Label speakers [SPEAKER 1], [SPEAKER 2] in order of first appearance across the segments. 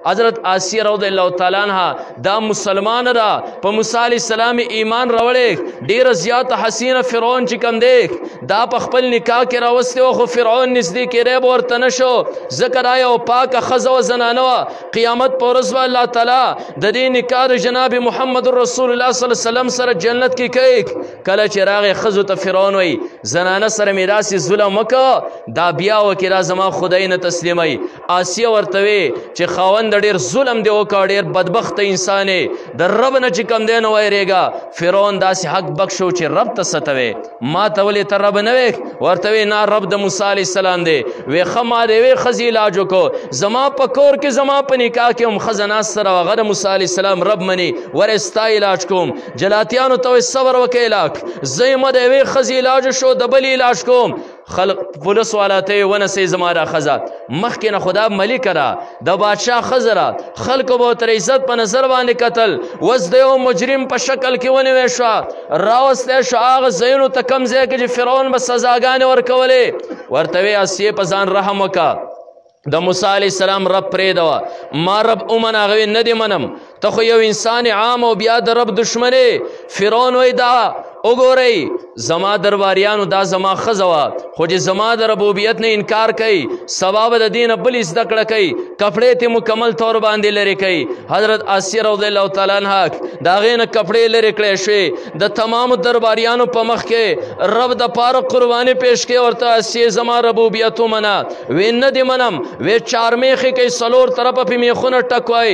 [SPEAKER 1] حضرت آسیه رضی الله تعالی عنها دا مسلمان را په موسی علیه السلام ایمان راوړی ډیره زیاته حسینه فرعون چې کوم دی دا په خپل نکاح کې راوستی و خو فرعون نږدې کېدی به ورته نه شو ځکه دا یو پاکه ښځه و زنانه وه قیامت په ورځ به الله تعالی د دې نکاح د جناب محمد رسول الله صلی الله علیه وسلم سره جنت کې کوي کله چې راغی ښځو ته فرعون وایي زنانه سره مې داسې ظلم وکړه دا بیا وکړي دا زما خدای نه تسلیموي آسیه ورته وی چې خاوند د ډېر ظلم دی وکړه ډېر بدبخته انسان یې د رب نه چې کوم دی نه ویرېږه فرعون داسې حق بخشو چې رب ته څه ته وې ما ته ولې ته رب نه وې ورته وی نه رب د موسی علیه السلام دی وی ښه ما د یوې ښځې علاج وکړو زما په کور کې زما په نکاح کې هم ښځه ناسته وه هغه د موسی علیه السلام رب مني ورې ستا علاج کوم جلاتیانو ته وایي صبر وکړه علاج زه یې د یوې ښځې علاج شو د بلې علاج کوم خلق پولیس والا ته یې ونسئ زما دا ښځه مخکې نه خو دا ملیکه ده د بادشاه ښځه ده خلکو به ورته عزت په نظر باندې کتل اوس د یو مجرم په شکل کې ونیوی شوه راوستی شو هغه ځایونو ته کوم ځای کې چې فرعون به سزاګانې ورکولې ورته وی آسیې په ځان رحم وکړه د موسی علیه السلام رب پرېږدوه ما رب ومنه هغه وی نه دې منم ته خو یو انسان عام او بیا د رب دشمنې فرعون وی دا وګورئ زما درباریانو دا زما ښځه وه خو چې زما د ربوبیت نه انکار کوي سبا به د دې نه بلې زده کړه کوي کپړې ته مکمل طور باندې لرې کوي حضرت آسیه رضی الله تعالی عنها د هغې نه کپړې لرې کړی شوې د تمامو درباریانو په مخ کې رب د پاره قرباني پیش کړې ورته آسیې زما ربوبیت ومنه وی نه دې منم وی چارمیخې کوي څلور طرفه پې میخونه ټکوئ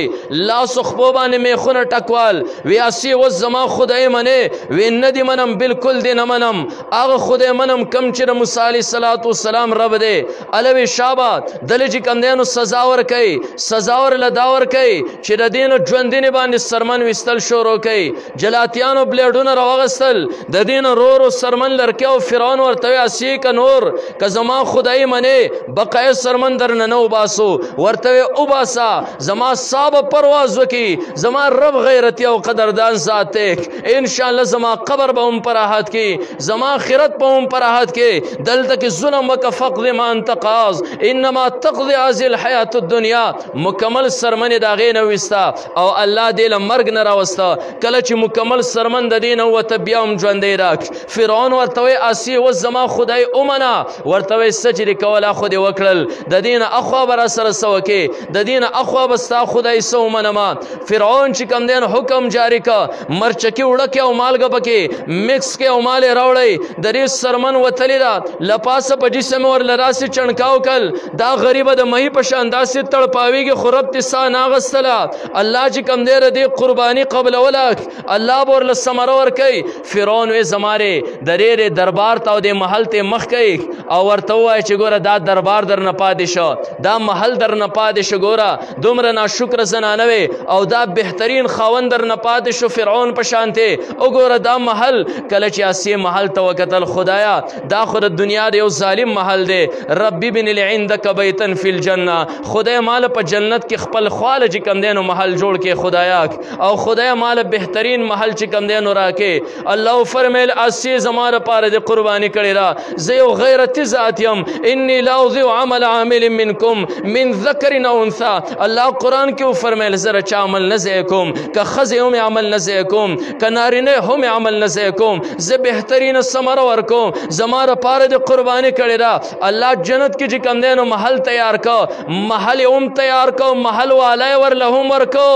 [SPEAKER 1] لاسو خپو باندې میخونه ټکوال وی آسیې اوس زما خدای منې وی نه دې منم بالکل دې نه منم هغه خدای منم کم چې د موسی علیه السلام رب دی الوی شابه دله چې کوم دی نو سزا ورکوي سزا ورله دا ورکوي چې د دې نه ژوندینې باندې سرمن ویستل شروع کوي جلاتیانو بلیډونه راوغستل د دې نه رو سرمن لرکې او فرعون ورته وی آسیې که نور که زما خدای منې بقایه سرمن درنه نه وباسو ورته وی وباسه زما سا به پرواز وکړي زما رب غیرتي او قدردان ذات دی انشاءالله زما قبر به هم پراحت کی زما آخرت په هم پراحت کې دلته کې ظلم وکړه فقد ما انت قاض انما تقضي هذه الحیات الدنیا مکمل سرمنې د هغې نه ویسته او الله دې له مرګ نه راوسته کله چې مکمل سرمن د دې نه ووته بیا هم ژوندی راک فرعون ورته وی آسیې اوس زما خدای ومنه ورته وی څه چې دې کوله خو دې وکړل د دې نه اخوا به راسره څه وکې د دې نه اخوا به ستا خدای څه ومنمه فرعون چې کوم دی حکم جاري کړه مرچکي وړکې او مالګه پکې مکس کې او مالې راوړئ د دې سرمن وتلې ده لپاسه په جسم ورله داسې چڼکاو کړل دا غریبه د مهي په شان داسې تړپاویږي خو رب تې ساه نه اخیستله الله چې کوم دی د دې قرباني قبلوله الله به ورله ثمره ورکوي فرعون وی زما د دې دربار ته او دې محل ته مخ کوي او ورته ووایه چې ګوره دا دربار درنه پاتې شو دا محل درنه پاتې شو ګوره دومره ناشکره زنانه وې او دا بهترین خاوند درنه پاتې شو فرعون په شانتې وګوره دا محل کله چې آسیې محل ته وکتل خدایا دا خو د دنیا د یو ظالم محل دی ربي ابن لي عندك بیتا فی الجنه خدای مال په جنت کې خپل خواله چې کوم دی نو محل جوړ کې خدایا او خدای مال بهترین محل چې کوم دی نو راکې الله فرمیل آسیې زما لپاره د قرباني کړې ده زه یو غیرتي ذات یم انی لا اضیع عمل عامل منکم من ذکر او انثی الله قرآن کې وفرمیل زه د چا عمل نه ضایع کوم که ښځې هم عمل نه ضایع کوم که نارینه هم عمل نه ضایع کوم زه بهترینه ثمره ورکوم زما لپاره د قرباني کړې ده الله جنت کې چې کوم دی نو محل تیار کو محل هم تیار کو محل والی ورله هم ورکو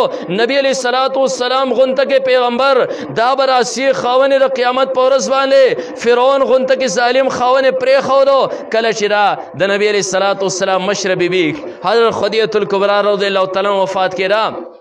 [SPEAKER 1] نبی علیه الصلاة والسلام غونته کې پیغمبر دا به راسي خاونې د قیامت په ورځ باندې فرعون غونته کې ظالم خاونې پرېښودو کله چې دا د نبی علیه الصلاة والسلام مشره بیبي حضرت خدیجة الکبرا رضی الله تعالی وفات کېده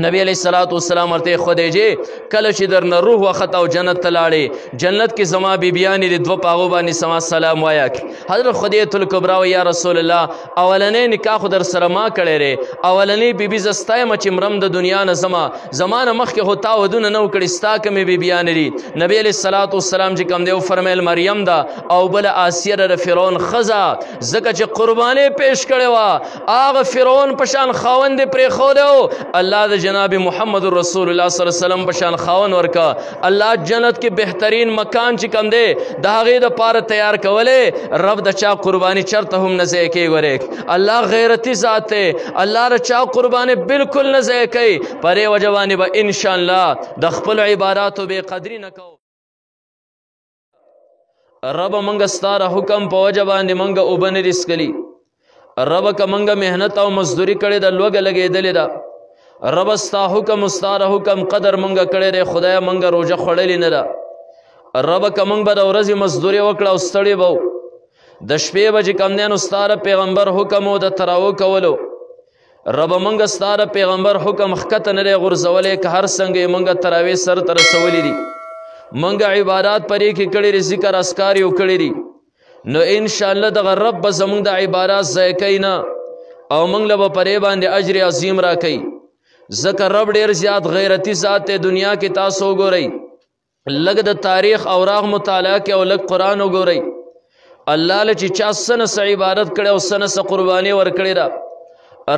[SPEAKER 1] نبی علیہ الصلوۃ والسلام ورته خدیجه کله چې درنه روح وخت او جنت ته لاړې جنت کې زما بیبیانې د دوه پاغو باندې سما سلام وایا حضرت خدیجه الکبرا یا رسول الله اولنې نکاح خو در سره ما کړی ری اولنې بیبي زستایم چې مرم د دنیا نه زمانه مخکې هوتا ودونه نو کړي ستا کمې بیبیانې دي نبی علیہ الصلوۃ والسلام چې کوم دی فرمایل مریم دا او بل آسیه د فرعون خزا زکه چې قرباني پیش کړي وا هغه فرعون پشان خاوند پرې خو دی الله د جناب محمد رسول الله صلی الله علیه وسلم پشان خاون ورکا الله جنت کې بهترین مکان چې کم دی د هغې دپاره تیار کولی رب د چا قرباني چرته هم نه ضایع کوي ورې الله غیرتي ذات دی الله د چا قرباني بالکل نه ضایع کوي په دې وجه باندې به انشاءالله د خپلو عباداتو بې قدري نه کوو رب منگا ستارا حکم پا وجه باندې منگا اوبه نه رسکلی رب که منگا محنت او مزدوری کړی د لوږه لګېدلې ده رب ستا حکم ستاره حکم قدر منگا کړی دی خدای منگا روجه خوړلې نه ده رب که منگ به د ورځې مزدوري وکړه او ستړي به د شپې به چې کم دی نو ستاره پیغمبر حکم و د تراو کولو رب منگا ستاره پیغمبر حکم ښکته نه دی غورځولی که هر څنګه یې منگا تراوې سر ته رسولی دي منگا عبادات پرې کې کړي دي ذکر اسکار یو کړي دي نو انشاءالله دغه رب به زمونږ د عبادات ضایع کوي نه او موږ له به پرې باندې اجر عظیم را کوي ځکه رب ډېر زیات غیرتي ذات دی دنیا کې تاسو وګورئ لږ د تاریخ اوراق مطالعه کې او لږ قرآن وګورئ الله له چې چا څه نه څه عبادت کړی او څه نه څه قرباني ورکړې ده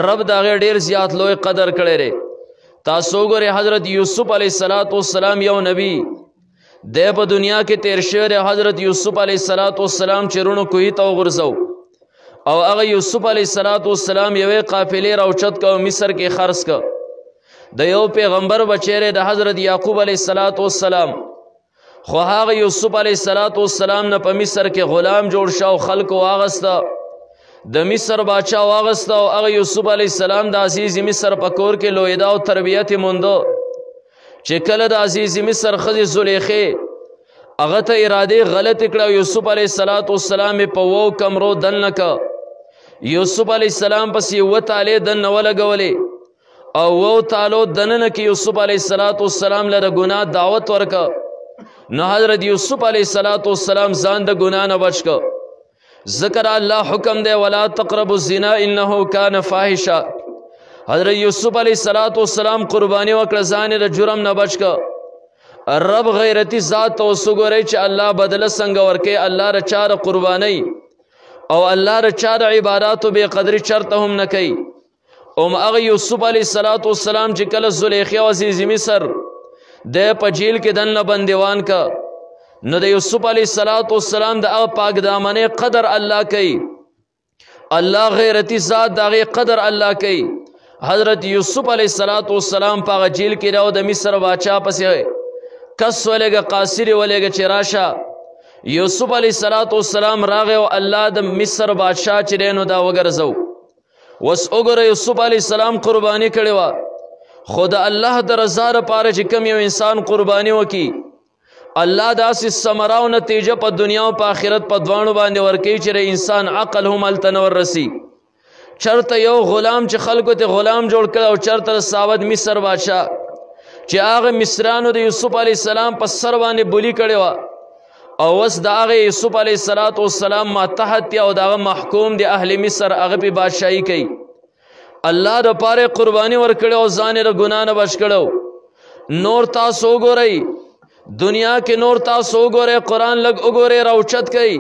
[SPEAKER 1] رب د هغې ډېر زیات لوی قدر کړی دی تاسو وګورئ حضرت یوسف علیه السلام یو نبی دی په دنیا کې تیر شوی دی حضرت یوسف علیه السلام چې رونو کوهي ته وغورځو او هغه یوسف علیه السلام یوې قافلې راوچت که او مصر کې خرڅ که د یو پیغمبر بچی دی د حضرت یعقوب علیه السلام خو هغه یوسف علیه السلام نه په مصر کې غلام جوړ شه او خلکو واغسته د مصر باچا واغسته او هغه یوسف علیه السلام د عزیز مصر په کور کې لویده او تربیت یې مونده چې کله د عزیز مصر ښځې زلیخې هغه ته ارادې غلطې کړه یوسف علیه السلام یې په وو کمرو دننه که یوسف علیه السلام پسې اووه تالې دننه ولګولې او وو تالو دننه کې یوسف علیه السلام له د ګناه دعوت ورکه نو حضرت یوسف علیه السلام ځان د ګناه نه بچ که ذکر الله حکم دی ولا تقربوا الزنا انه کان فاحشا حضرت یوسف علیه السلام قربانی وکړه ځان یې د جرم نه بچ که رب غیرتی ذات ته اوس وګورئ چې الله بدله څنګه ورکوي الله د چا د قربانۍ او الله د چا د عباداتو بې قدري چرته هم نه کوي هغه یوسف علیه السلام چې کله زلیخې او عزیز مصر دی په جیل کې دننه بندیوان که نو د یوسف علیه السلام د هغه پاک دامنۍ قدر الله کوي الله غیرتی ذات د هغې قدر الله کوي حضرت یوسف علیه السلام په هغه جیل کې راو د مصر باچا پسې کس ولېږه قاصر یې ولېږه چې راشه یوسف علیه السلام راغی او الله د مصر بادشاه چې دی نو دا وګرځو اوس وګوره یوسف علیه السلام قرباني کړې وه خو د الله د رضا لپاره چې کوم یو انسان قرباني وکړي الله داسې ثمره او نتیجه په دنیا او په آخرت په دواړو باندې ورکوي چې د انسان عقل هم هلته نه وررسي چرته یو غلام چې خلکو ته غلام جوړ کړه او چرته د ساود مصر بادشاه چې هغه مصریانو د یوسف علیه السلام په سر باندې بولی کړې وه او اوس د هغې یوسف علیه السلام ماتحت دی او د هغه محکوم دی اهل مصر هغه پې بادشاهي کوي الله دپاره قرباني ورکړې او ځان یې د ګناه نه بچ کړو نور تاسو وګورئ دنیا کې نور تاسو وګورئ قرآن لږ وګورئ راوچت کوي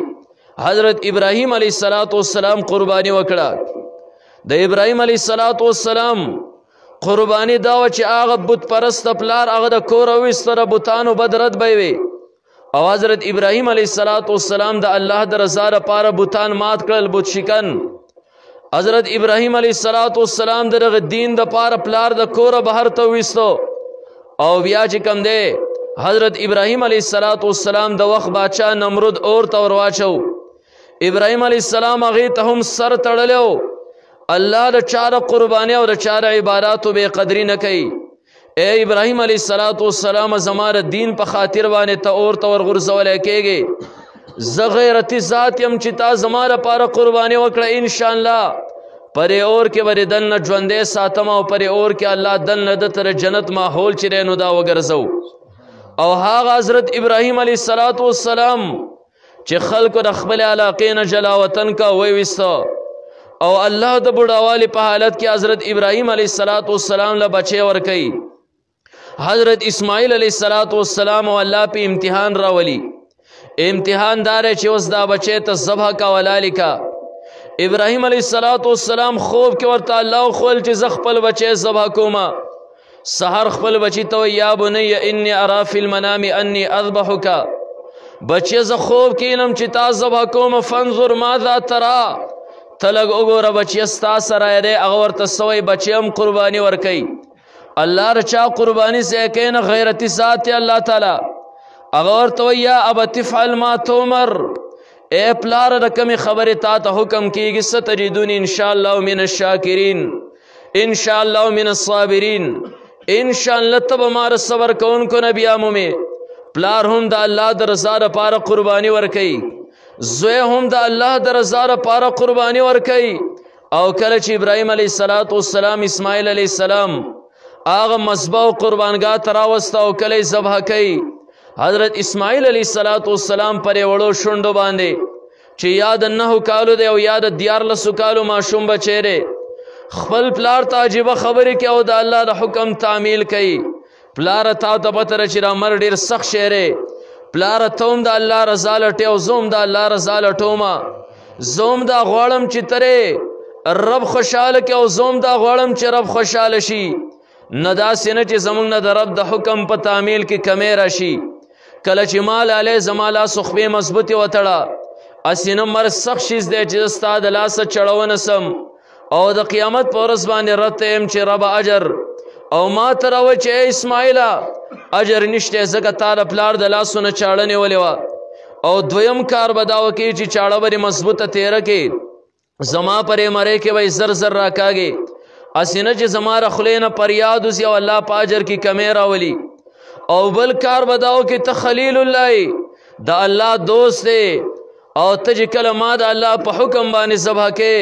[SPEAKER 1] حضرت ابراهیم علیه السلام قرباني وکړه د ابراهیم علیه السلام قرباني دا وه چې هغه بت پرسته پلار هغه د کوره ویسته د بتانو بد رد به وي او حضرت ابراهیم علیه السلام د الله د رضا لپاره بتان مات کړل بت شکن حضرت ابراهیم علیه السلام د دغه دین دپاره پلار د کوره بهر ته ویستو او بیا چې کوم دی حضرت ابراهیم علیه السلام د وخت باچا نمرود اور ته ور واچو ابراهیم علیه السلام هغې ته هم سر تړلی الله د چا د قربانۍ او د چا د عباداتو بې قدري نه کوي ای ابراهیم علیه السلام زما د دین په خاطر باندې ته اور ته ورغورځولی کېږې زه غیرتي ذات یم چې تا زما لپاره قرباني وکړه انشاءالله پرې اور کې به د دننه ژوندی ساتم او پرې اور کې الله دننه ده ته د جنت ماحول چې دی نو دا وګرځو او هغه حضرت ابراهیم علیه السلام چې خلکو د خپل علاقې نه جلا وطن کا ویویسته او الله د بوډاوالي په حالت کې حضرت ابراهیم علیه السلام له بچی ورکوي حضرت اسماعیل علیه السلام او الله په امتحان راولي امتحان دار چې اوس دا بچی ته ذبح کا ولالی کا ابراهیم علیه السلام خوب کې ورته الله خویل چې زه خپل بچی ذبح کومه سحر خپل بچی ته یا بنی انی ارا فی المنام انی اذبحک بچی ز خوب کینم چې تا ذبح کوم فانظر ماذا ترى تلګ وګوره بچی ستا سره دی هغه ورته سوی بچی هم قربانی ورکوي الله رچا قربانی سے کین غیرتی ذات الله تعالی هغه ورته یا ابت فعل ما تؤمر اے پلار رقم خبر تا ته حکم کیږي ستجدون ان شاء الله من الشاکرین ان شاء الله من الصابرین ان شاء الله تب مار صبر کوونکو نبیانو می پلار هم د الله د رضا لپاره قربانی ورکي زوی هم د الله د رضا لپاره قربانی ورکي او کله چې ابراهیم علیه السلام اسماعیل علیه السلام هغه مذبح او قربانګاه ته راوسته او کله یې ذبح کوي حضرت اسماعیل علیه السلام پر وړو شونډو باندې چې یاد 9 کالو دی او یاد 14 کالو ماشوم بچی دی خپل پلار ته عجیبه خبرې کوي او د الله د حکم تعمیل کوي پلار ته ته پته چې را مر ډېر سخت شی دی پلار ته هم د الله رضا لټې او زوم د الله رضا لټومه زوم دا غواړم چې ترې رب خوشحاله کې او زوم دا غواړم چې رب خوشحاله شي نه داسې نه چې زمونږ نه د رب د حکم په تعمیل کې کمی راشي کله چې مال علی زما لاس خپې مضبوطې وتړه اسینه مر سخت شیز دی چې ستا د لاسه چړونه سم او د قیامت په ورځ باندې رد ته یم چې رب اجر او ما ته راوایي چې اسماعیله اجر نشته ځکه تا د پلار د لاسونه چاړه نیولې وه او دویم کار به دا وکړي چې چاړه به مضبوطه تیره کړي زما پرې مرې کې به زر زر راکاږي اسینه چې زما ر خولې نه فریاد وځي او الله په اجر کې کمی راولي او بل کار به دا وکړي ته خلیل الله د الله دوست دی او ته چې کله ما د الله په حکم باندې ذبح کې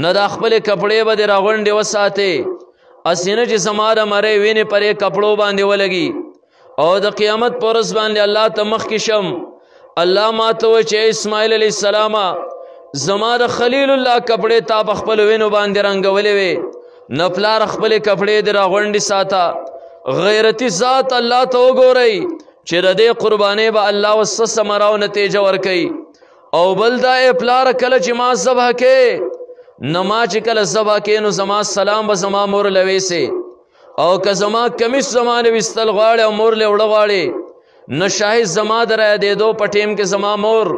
[SPEAKER 1] نه دا خپل کپڑے به د راغونډې وساتې اسینه چې زما د مرې وینې پرې کپړو باندې ولګي او د قیامت په ورځ باندې الله ته مخکې شم الله ما ته وایي چې اسماعیل علیه السلام زما د خلیل الله کپڑے تا په خپل وینو باندې رنګولې وې نه پلار خپل کپڑے د راغونډې ساته غیرتی ذات الله ته وګورئ چې د دې قربانۍ به الله وسه ثمره او نتیجه ورکوي او بل دا پلار کله چې ما ذبح کې نه ما چې کله ذبح کې نو زما سلام به زما مور لویسې او که زما کمیس زما نه ویستل غواړي او مور له وړه غواړي نه شاهد زما د رایادېدو په ټیم کې زما مور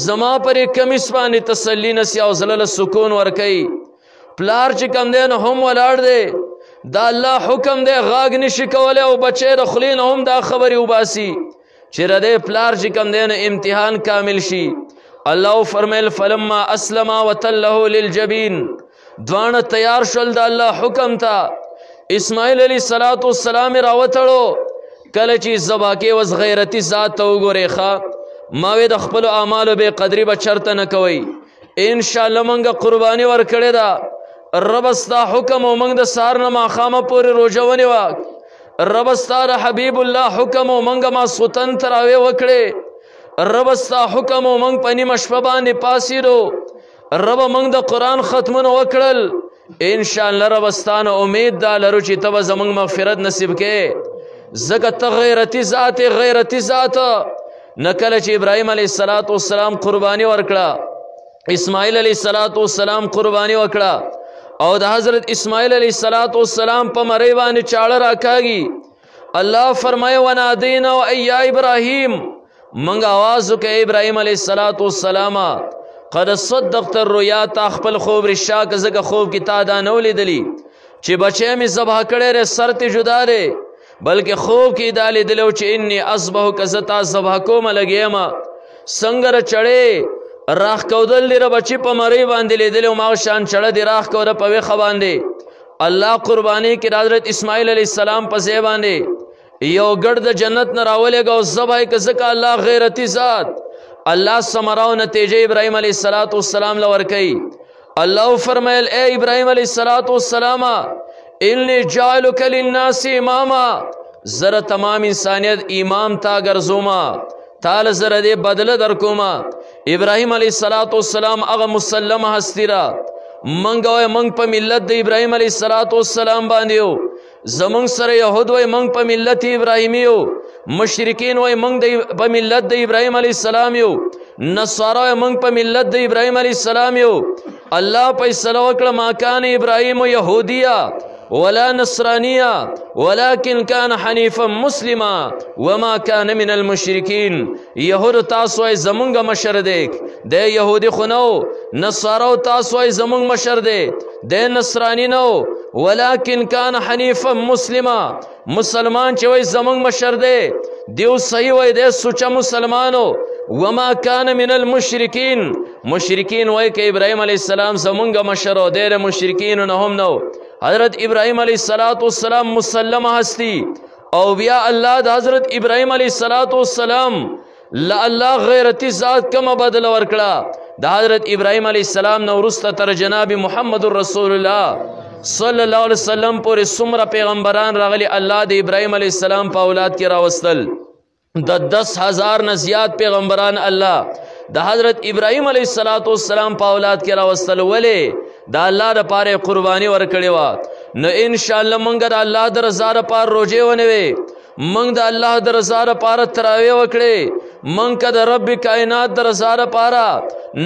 [SPEAKER 1] زما پرې کمیس باندې تسلي نسی او زړه له سکون ورکوي پلار چې کم دی نو هم ولاړ دی دا الله حکم دی غاګ نشي کولی او بچی د خولې نه هم دا خبرې وباسي چې د دې پلار چې کم دی نو امتحان کامل شي الله فرمیل فلما اسلم وتله للجبین دوانه تیار شول د الله حکم ته اسماعیل علیه السلام راوتړو کله چې ذبح کې وز غیرتی ذات ته وګورئ ښه ما وې د خپلو اعمالو بې قدري به چرته نه کوئ انشاءالله موږ قرباني ورکړې ده رب ستا حکم او موږ د سهار نه ماښامه پورې روژه ونیوه رب ستا د حبیب الله حکم او موږ ماسخوتن تراویح وکړې رب ستا حکم او موږ په نیمه شپه باندې پاڅېدو رب موږ د قرآن ختمونه وکړل انشاءالله رب ستا نه امید دا لرو چې ته به زموږ مغفرت نصیب کې ځکه ته غیرتي ذات غیرتي ذات نه کله چې ابراهیم علیه السلام قرباني ورکړه اسماعیل علیه السلام قرباني وکړه او د حضرت اسماعیل علیه السلام په مرۍ باندې چاړه راکاږي الله فرمایي ونادینا یا ابراهیم منګ आवाज وکړه ابراهیم علیه السلام قد صدقت الرؤیا تا خپل خوب رښتیا که ځکه خوب کې تا دا نه ولیدلي چې بچی مې ذبح کړی دی سر ته جدا دی بلکې خوب کې دا لیدلی چې انی اصبحک زه تا ذبح کومه لګی یم څنګه ر چړې راخ کودل دی را بچی په مرۍ باندې لیدلی او ما شان چړه دی راخ کوده په ویښه باندې الله قرباني کې حضرت اسماعیل علیه السلام په ځای باندې یو ګډ د جنت نه راولېږه او ذبح یې که ځکه الله غیرتي ذات الله ثمره او نتیجه ابراهیم علیه السلام له ورکوي الله فرمیل اے ابراهیم علیه السلام انی جعلک للناس اماما زره تمام انسانیت امام تا ګرځومه تال زره دې بدله درکومه ابراهیم علیه السلام هغه مسلم هستی را منګ وای منګ په ملت د ابراهیم علیه السلام باندې یو زمونږ سره یهود وای منګ په ملت ابراهیمی یو مشرکین وای منګ په ملت د ابراهیم علیه السلام یو نصارا وای منګ په ملت د ابراهیم علیه السلام یو الله فیصله وکړه ما کان ابراهیم یهودیا ولا نصرانية ولكن كان حنيفا مسلما وما كان من المشركين. يهود تاسو ای زمونږ مشر دی، د يهودي خو نو. نصارو تاسو ای زمونږ مشر دی، د نصراني نو. ولكن كان حنيفا مسلما، مسلمان چې وای زمونږ مشر دی دیو صحیح وای دی سوچا مسلمانو. وما كان من المشركين، مشرکین وای که ابراهیم علیہ السلام زمونږ مشر او د مشرکین نه هم نو. حضرت ابراهیم علیہ السلام مسلمه هستی او بیا الله د حضرت ابراهیم علیہ السلام لا الله غیرتی ذات کم بدل ورکړه. د حضرت ابراهیم علیہ السلام نو وروسته تر جناب محمد رسول الله صلی الله علیه وسلم پورې څومره پیغمبران راغلي الله د ابراهیم علیہ السلام په اولاد کې راوستل. د 10,000 نه زیات پیغمبران الله د حضرت ابراهیم علیہ السلام په اولاد کې راوستل. ولې د الله لپاره قرباني ورکړې وه. نو ان شاء الله مونږ د الله د رضا لپاره روزې ونیوې، مونږ د الله د رضا لپاره تراویح وکړې، مونږ که د رب کائنات د رضا لپاره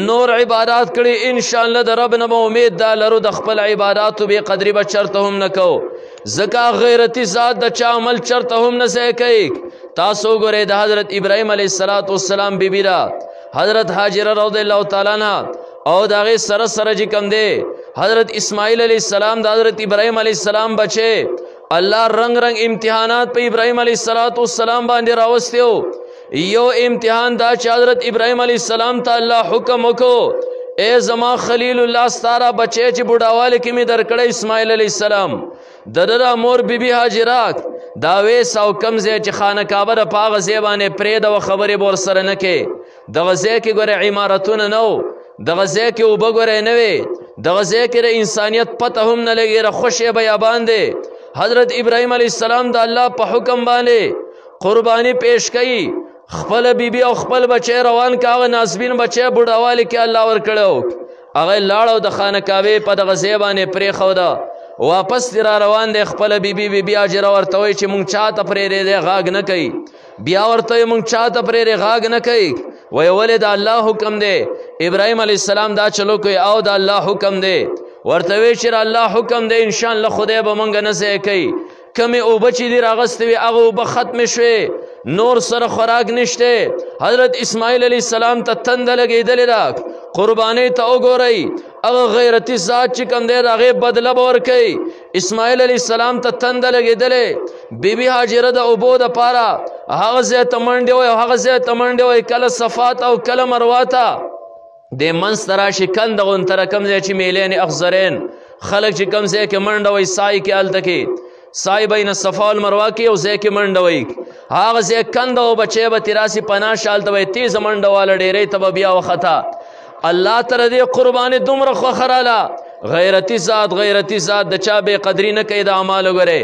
[SPEAKER 1] نور عبادات کړي ان شاء الله د رب نه به امید دا لرو د خپل عباداتو بې قدري به چرته هم نه کوو. ځکه غیرتي ذات د چا عمل چرته هم نه ضایع کوي. تاسو وګورئ د حضرت ابراهیم علیہ السلام بیبي را حضرت هاجره رضی الله تعالی عنها او د هغې سره سره چې کوم دی حضرت اسماعیل علیہ السلام د حضرت ابراهیم علیہ السلام بچے. الله رنگ رنگ امتحانات په ابراهیم علیہ السلام باندې راوستی و. یو امتحان دا چې حضرت ابراهیم علیہ السلام ته الله حکم وکړو اے زما خلیل الله ستاره بچی چې بوډاوالی کې مې درکړی اسماعیل علیہ السلام. د ده مور بیبي هاجره دا ویس او کم ځای چې خانه کعبه ده په هغه ځای باندې پرېږده و خبرې به ورسره نه کوې. دغه ځای کې ګورې عمارتونه نه و، دغه ځای کې اوبه ګورې نه وې، دغه ځای کې د انسانیت پته هم نه لګېده، خوشې بیابان دی. حضرت ابراهیم علیہ السلام د الله په حکم باندې قربانی پیش کوي، خپل بیبي او خپل بچی روان که هغه نازبین بچی بوډاوالي کې الله ورکړی. هغه لاړ او د خانه کعبې په دغه ځای باندې پرېښوده. واپس دی را روان دی، خپله بیبي هاجره ورته وایي چې مونږ چاته پرېږدی غاږ نه کوي. بیا ورته وایي مونږ چاته پرېږدی غاږ نه کوي. وایي ولې د الله حکم دی. ابراهیم علیہ السلام دا چلو کوي او د الله حکم دی. ورته وایي چې الله حکم دی انشاءالله خدای به مونږ نه ضایع کوي. کمې اوبه چې دي راغستې وي هغه اوبه ختمې شوې، نور سره خوراک نشته. حضرت اسماعیل علیہ السلام ته تنده لګېدلې ده. قربانۍ ته وګورئ هغه غیرتي ذات چې کوم دی د هغې بدله به ورکوي. اسماعیل علیہ السلام ته تنده لګېدلې، بیبي هاجره د اوبو دپاره هغه ځای ته منډې وایي او هغه ځای ته منډې وایي، کله صفا ته او کله مروه ته. دې منځ ته راشي کنده غونتره کوم ځای چې میلین اخضرین خلک چې کوم ځای کې منډه وایي سای کې هلته کې سای بین صفا والمروه کې یو ځای کې منډه وایي، هغه ځای کنده او بچی به ترې راسي پناه شالته به یې تیزه منډه واله ډېرۍ ته به بیا وخته. الله ته د دې قرباني دومره خوښه راله. غیرتي ذات د چا بې قدري نه کوي د اعمالو ګورې.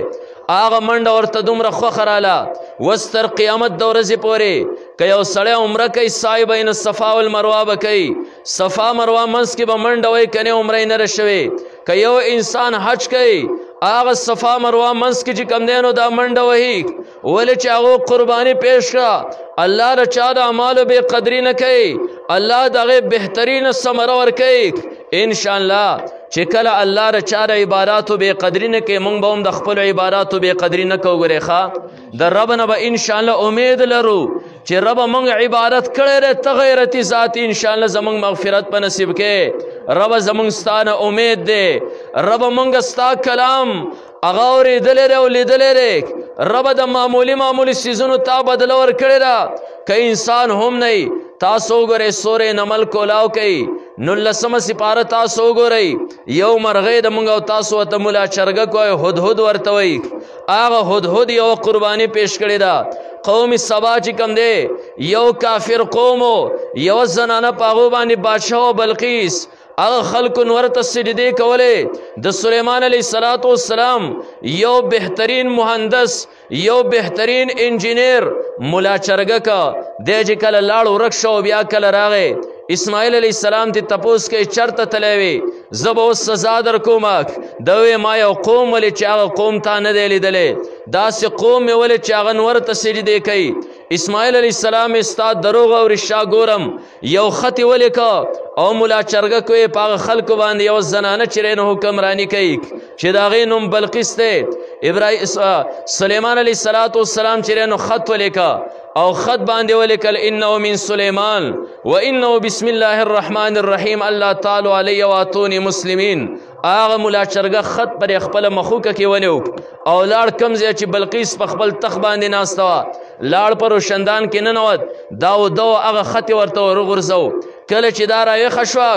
[SPEAKER 1] هغه منډه ورته دومره خوښه راله. اوس تر قیامت د ورځې پورې که یو سړی عمره کوي سای بین صفا والمروه به کوي، صفا مروه منځ کې به منډه وایي که نه عمره یې نه ده شوې. که یو انسان حج کوي هغه صفا مروه منځ کې چې کوم دی نو دا منډه وهي، ولې چې هغو قرباني پیش کړه. الله د چا د اعمالو بې قدري نه کوي، الله د هغې بهترینه ثمره ورکوي. انشاءالله چې کله الله د چا د عباداتو بې قدري نه کوي موږ به هم د خپلو عباداتو بې قدري نه کوو. ګورې ښه د رب نه به انشاءالله امید لرو چې ربه موږ عبادت کړی دی، ته غیرتي ذات انشاءالله زموږ مغفرت په نصیب کې. ربه زموږ ستا نه امید دی، ربه موږ ستا کلام هغه اورېدلی دی او لیدلی دی. ربه د معمولي څیزونو تا بدله ورکړې ده. که انسان هم نه تاسو وګورئ سورې نمل کولاو کوي 19مه سپاره تاسو وګورئ یو مرغۍ د موږ او تاسو ورته ملا چرګه کوی هدهد ورته وایي. هغه هدهد یوه قرباني پیش کړې ده. قوم سبا چې کوم دی یو کافر قوم و، یوه زنانه په هغو باندې بادشاه و بلقیس، هغه خلکو ورته سجدې کولې. د سلیمان علیه السلام یو بهترین مهندس یو بهترین انجینیر ملا چرګه که دی چې کله لاړ ورک شو بیا کله راغی اسماعیل علیہ السلام تی تپوس کوي چرته تللی وي زه به اوس سزا در کومه. ده وی ما یو قوم ولې چې هغه قوم تا نه دی لیدلی، داسې قوم مې ولې چې هغه ورته سجدې کوي. اسماعیل علیه السلام ستا دروغ او رشا ګورم یو خط یې ولیکه او ملا چرګه کوې په هغه خلکو باندې یوه زنانه چې دی نو حکمراني کوي چې د هغې نوم بلقیس دی سلیمان علیه السلام چې دی نو خط ولیکه او خط باندې ولیکل انه من سلیمان و انه بسم الله الرحمن الرحیم الله تعالی علی واتونی مسلمین هغه ملا چرګه خط پر خپله مخوکه کې ونیو او لاړ کوم ځای چې بلقیس په خپل تخت باندې ناسته وه لاړ په روشندان کې ننوت دا و دو هغه خط یې ورته ورغورځو کله چې دا راویښه شوه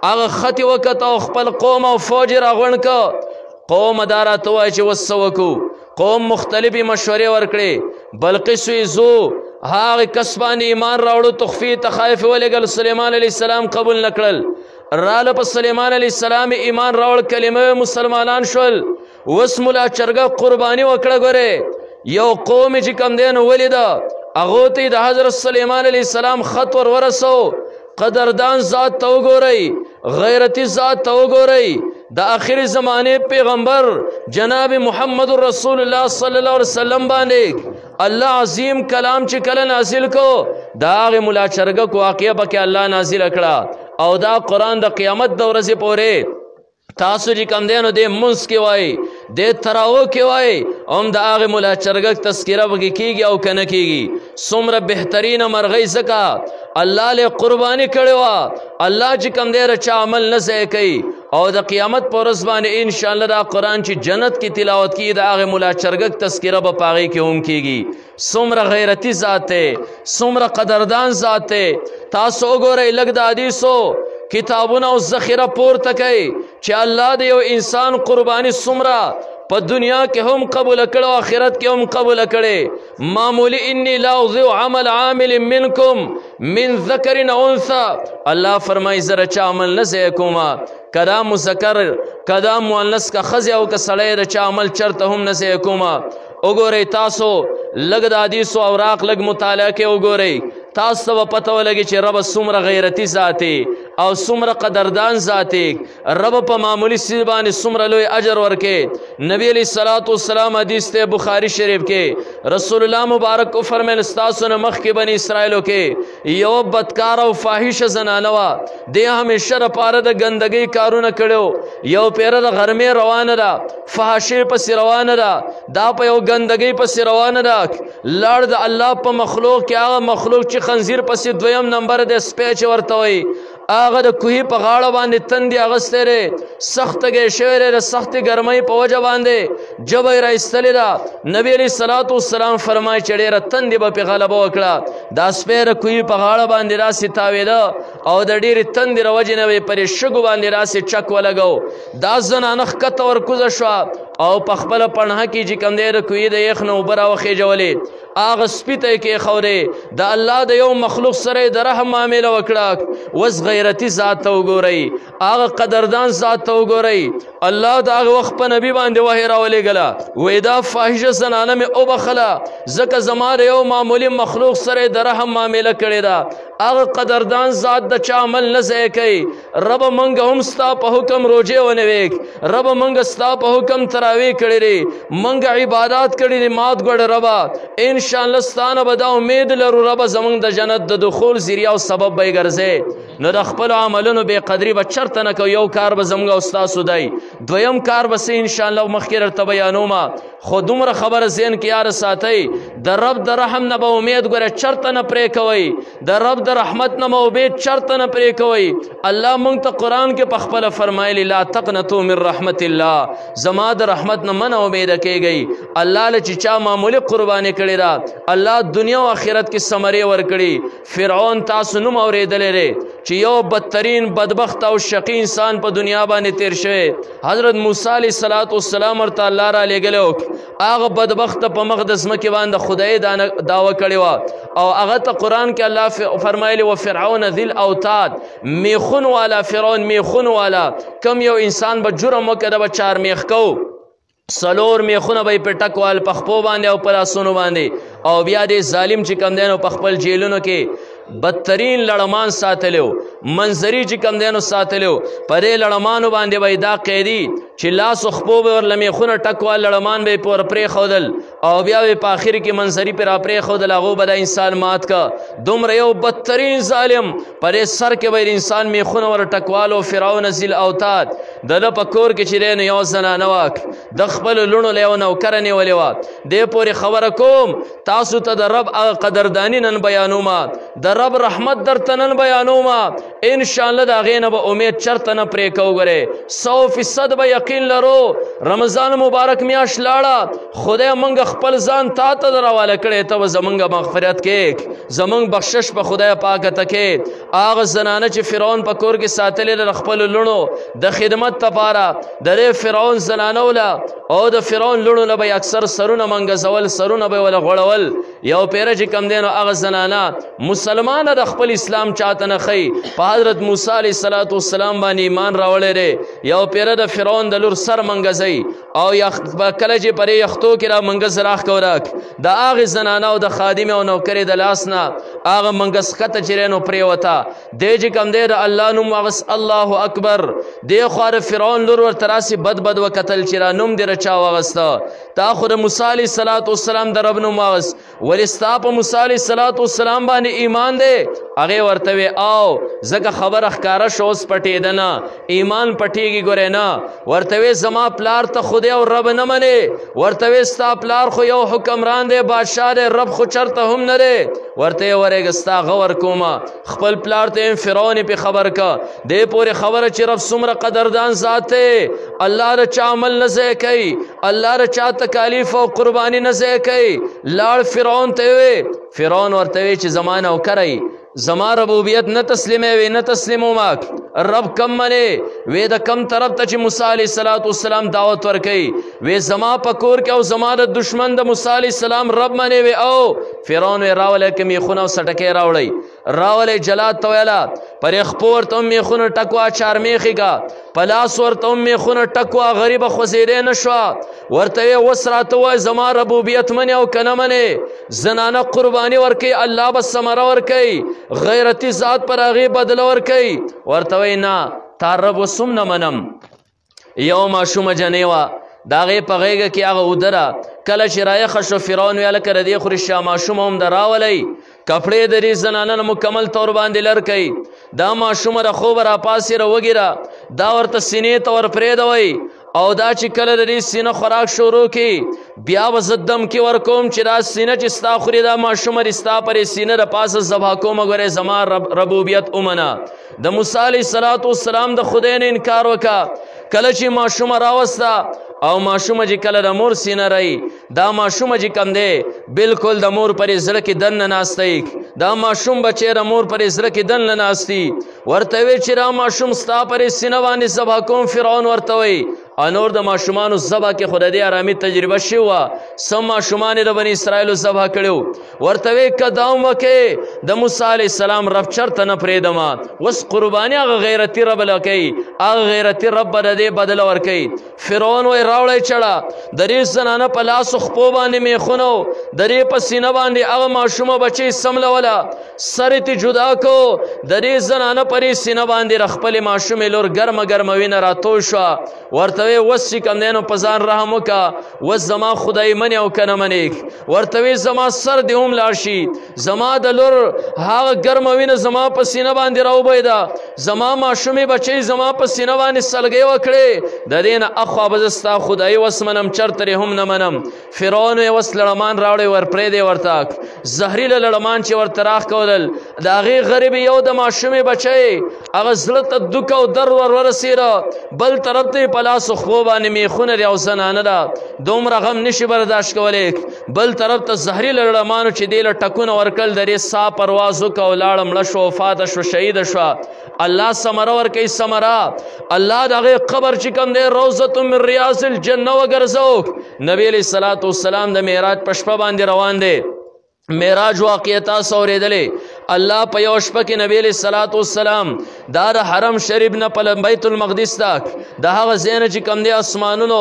[SPEAKER 1] هغه خط یې وکته او خپل قوم او فوج یې راغونډ که قوم دا راته وایي چې اوس څه وکړو قوم مختلفې مشورې ورکړې بلقیس وی زو هغې کس باندې ایمان راوړو تخفي تخایف ولېږل سلیمان علیه السلام قبول نه کړل راله په سلیمان علیه السلام ایمان راوړ کلمه مسلمانان شول اوس ملا چرګه قرباني وکړه ګورې یو قوم چې کوم دی نو ولیده هغو ته د حضرت سلیمان علیه السلام خط ورسو قدردان ذات ته وګورئ غیرتی ذات ته وګورئ د آخر زمانه پیغمبر جناب محمد رسول الله صلی الله علیه وسلم باندې الله عظیم کلام چې کله نازل کو دا هغې ملا چرګه کو واقعه پکې الله نازله کړه او دا قرآن د قیامت د ورځې پورې تاسو چې کوم دی نو دې منځ کې وایي دې تراوه کې وایي هم د هغې ملا چرګک تذکره پکې کېږي او که نه کېږي څومره بهترینه مرغۍ ځکه الله له قرباني کړې وه الله چې کوم دی چا عمل نه ضایع کوي او د قیامت په ورځ باندې انشاءالله دا قرآن چې جنت کې تلاوت کېږي د هغې ملا چرګک تذکره به په هغې کې هم کېږي څومره غیرتي ذات دی څومره قدردان ذات دی تاسو وګورئ لږ د حدیثو کتابونه او ذخیره پورته کوي چې الله د یو انسان قرباني څومره په دنیا کې هم قبول کړه او آخرت کې هم قبول کړي معمولی انی لا اضیع عمل عامل منکم من ذکر انثى الله فرمایي زه چا عمل نه ضایع کومه کدا مذکر کدا مؤنث کا ښځې او که سړی د چا عمل چرته هم نه ضایع کومه وګورئ تاسو لږ د حدیثو اوراق لږ مطالعه کې وګورئ تاسو ته به پته ولګي چې رب څومره غیرتي ذات او څومره قدردان ذات رب په معمولي څیز باندې څومره لوی اجر ورکړي نبی علیه الصلاة والسلام حدیث دی بخاري شریف کې رسول الله مبارک وفرمیل ستاسو نه مخکې بني اسرائیلو کې یوه بدکاره او فاحشه زنانه وه دې همیشه دپاره د ګندګۍ کارونه کړي یو پیره د غرمې روانه ده فحاشۍ پسې روانه ده دا په یو ګندګۍ پسې روانه ده لاړ د الله په مخلوق کې هغه مخلوق چې خنزیر پسې دویم نمبر دی سپی چې ورته وایي هغه د کوهي په غاړه باندې تندې اغوستی دی سخت تږی شوی دی د سختې ګرمۍ په وجه باندې ژبه یې رایستلې ده نبي علیه الصلاة والسلام فرمایي چې ډېره تندې به پرې غلبه وکړه دا سپی د کوهي په غاړه باندې داسې تاوېده او د ډېرې تندې د وجې نه به یې پرې شګو باندې داسې چک ولګو دا زنانه ښکته ورکوزه شوه او په خپله پڼه کې چې کوم دی د کوهي د یخ نه اوبه راوخېجولې هغه سپي ته یې کېښودې د الله د یو مخلوق سره یې د رحم معامله وکړه اوس غیرتي ذات ته وګورئ هغه قدردان ذات ته وګورئ الله د هغه وخت په نبي باندې وحی راولېږله وایي دا فاحشه زنانه مې وبخله ځکه زما د یو معمولي مخلوق سره یې د رحم معامله کړې ده هغه قدردان ذات د چا عمل نه ضایع کوي ربه موږ هم ستا په حکم روژې ونیوې ربه موږ ستا په حکم تراویح کړې دي موږ عبادات کړي دي مات ګوډه ربه انشاءالله ستانه به دا امید لرو ربه زموږ د جنت د دخول ذریعه او سبب به یې ګرځې نو د خپلو عملونو بې قدري به چرته نه کوو یو کار به زموږ او ستاسو دی دویم کار به څه انشاءالله مخکې درته بیانومه خو دومره خبره ذهن کې یاره ساتئ د رب د رحم نه به امید ګوره چرته نه پرې کوئ د رب د رحمت نه به امید چرته نه پرې کوئ الله موږ ته قرآن کې په خپله فرمایلی لا تقنطوا من رحمت الله زما د رحمت نه منه امیده کېږئ الله له چې چا معمولي قرباني کړې ده الله دنیا او آخرت کې ثمرې ورکړي فرعون تاسو نوم اورېدلی دی چې یو بدترین بدبخت او شقي انسان په دنیا باندې تیر شوی حضرت موسی علیه السلام ورته الله را لېږلی هغه بدبخت په مخ د ځمکې باندې خدایي دعوه کړې وه او هغه ته قرآن کې الله فرمایلی و فرعون ذی الاوتاد میخون والا فرعون میخون والا کم یو انسان به جرم وکړه د به چار میخ کو څلور میخونه به یې پرې ټک وال په خپو باندې او په لاسونو باندې او بیا دې ظالم چې کوم دی نو په خپل جیلونو کې بدترین لړمان ساتلیو منظري چې کوم دی نو ساتلیو په دې لړمانو باندې به دا قیدي چې لاس خپو به ورله میخونه ټکوال لړمان به یې په ور پرېښودل او بیا به په آخر کې منظري پرې را پرېښودل هغو به دا انسان مات کا. دومره یو بدترین ظالم په دې سر کې به د انسان میخونه ور ټکوالو فرعون ذی الاوتاد. د ده په کور کې چې دی نو یو زنانه وه د خپلو لوڼو له یوه نوکره نیولې وه. دې پورې خبره کوم تاسو ته د رب هغه قدرداني نن بیانومه د رب رحمت درته نن بیانومه انشاءالله د هغې نه به امید چرته نه پرې کوو. ګورې 100% به یقین لرو رمضان مبارک میاشت لاړه خدای موږ خپل ځان تا ته در حواله کړی ته به زمونږ مغفرت کې زمونږ بخشش په خدای پاکه ته کې. هغه زنانه چې فرعون په کور کې ساتلې د خپلو لوڼو د خدمت لپاره د دې فرعون زنانه وله او د فرعون لوڼو نه به یې اکثر سرونه منګزول سرونه به یې وله غوړول. یو پیره چې کم دی نو هغه زنانه مسلمانه د خپل اسلام چاته نه ښیي په حضرت موسی علیه السلام باندې ایمان راوړی دی. یو پیره د فرعون د لور سر منګزوي او کله چې پرې یختو کې را منګز راښکورک د هغې زنانه او د خادمې او نوکرې د لاس نه هغه منګز ښکته چې دی نو پرېوته. دی چې کم دی د الله نوم واغست الله اکبر. دې خوا د فرعون لور ورته راسې بد وکتل چې را نوم دې رچا واغسته تا خو د موسی علیه السلام د رب نوم واغست ولې ستا په موسی علیه السلام باندې ایمان دی. هغې ورته وې او ځکه خبره ښکاره شو اوس پټېده نه ایمان پټېږي ګورې نه. ورته وې زما پلار ته خدای او رب نه منې ورته وې ستا پلار خو یو حکمران دی بادشاه دی رب خو چرته هم نه دی. ورته یې ورېږه ستا غور کومه خپل پلار ته فرعون پې خبر که دې پورې خبره چې رب څومره قدردان ذات دی الله د چا عمل نه ضایع کوي الله د چا تکالیف او قرباني نه ضایع کوي. لاړ فرعون ته وې فرعون ورته وې چې زما نوکری زما ربوبیت نه تسلیموي نه تسلیمومه رب کم منې وې د کم طرف ته چې موسی علیه السلام دعوت ورکوي وې زما په کور کې او زما د دشمن د موسی علیه السلام رب منې وې او فرعون وې راولی که میخونه او سټکۍ راوړئ راولی جلاد ته ویله پرې خپو ورته هم میخونه ټکوه چارمیخې کا په لاس ورته هم میخونه ټکوه غریبه خوځېدی نه شوه. ورته یې اوس راته ووایه زما ربوبیت منې او که نه منې زنانه قرباني ورکوي الله به ثمره ورکوي غیرتي ذات پر هغې بدله ورکوي. ورته وایي نه تا رب اوس هم نه منم. یو ماشومه جنۍ وه د هغې په غېږه کې هغه اوده کله چې رایخه شو فرعون ویله که د دې خو رښتیا ماشومه هم د راولئ کپړې د دې زنانه نه مکمل طور باندې لر کوي. دا ماشومه د خوبه راپاسې راوږېره دا ورته سینې ته ور پرېږدوئ او دا چې کله د دې سینه خوراک شروع کړي بیا به زه دم کې ورکوم چې دا سینه چې ستا خوري دا ماشومه دې ستا پرې سینه د پاسه ذبح کومه ګورې زما ربوبیت ومنه. د موسی علیه السلام د خدای نه انکار وکړه کله چې ماشومه راوسته او ماشومه چې کله د مور سینه رہی دا ماشومه چې کم دی بالکل د مور پرې زړه کې دننه ناستی دا ماشوم بچی د مور پرې زړه کې دننه ناستی. ورته وی چې دا ماشوم ستا پرې سینه باندې ذبح کوم فرعون ورته وی انور د ماشومانو ذبح کې خو د دې ارامي تجربه شوې وه سم ماشومان یې د بني اسرائیلو ذبح کړي ورته وی که دا هم وکې د موسی علیه السلام رب چرته نه پرېږدمه اوس قرباني هغه غیرتي رب له کوي هغه غیرتي رب به د دې بدله ورکوي. فرعون وی راوړی چړه د دې زنانه په لاسو خپو باندې میخونه و د دې په سینه باندې هغه ماشومه بچی سملوله سر یې جدا کو د دې زنانه پرې سینه باندې د خپلې ماشومې لور ګرمه وینه راتو شوه. ورته وی وس چې کم دی نو په ځان رحم وکړه وس زما خدای منې او که نه منې ورته وی زما سر دې هم لاړ شي زما د لور هغه ګرمه وینه زما په سینه باندې راوبهیده زما ماشومې بچی زما په سینه باندې سلګۍ وکړې د دې نه اخوا به زه ستا خدایي وس منم چرته هم نه منم. فرعون یې وس لړمان راوړی ور پرېږدی ورته زهریله لړمان چې ورته راښکودل د هغې غریب یو د ماشومې بچی هغه زړه ته دوک او در ورسېده بل طرف ته یې په لاسو خو باندې میخونه دی او زنانه ده دومره غم نشي برداشت کولی بل طرف ته زهریله لړمانو چې دې له ټکونه ورکړل د دې سا پرواز وکړه او لاړه مړه شوه وفاته شوه شهیده شوه. الله ثمره ورکوي ثمره الله د هغې قبر چې کوم دی روضة من ریاض الجنه وګرځو. نبی علیه السلام د معراج په شپه باندې روان دی معراج واقعه تاسو اورېدلې الله په یو شپه کې نبی علیه الصلاۃ والسلام دا د حرم شریف نه په بیت المقدس تک د هغه ځای نه چې کوم دی اسمانونو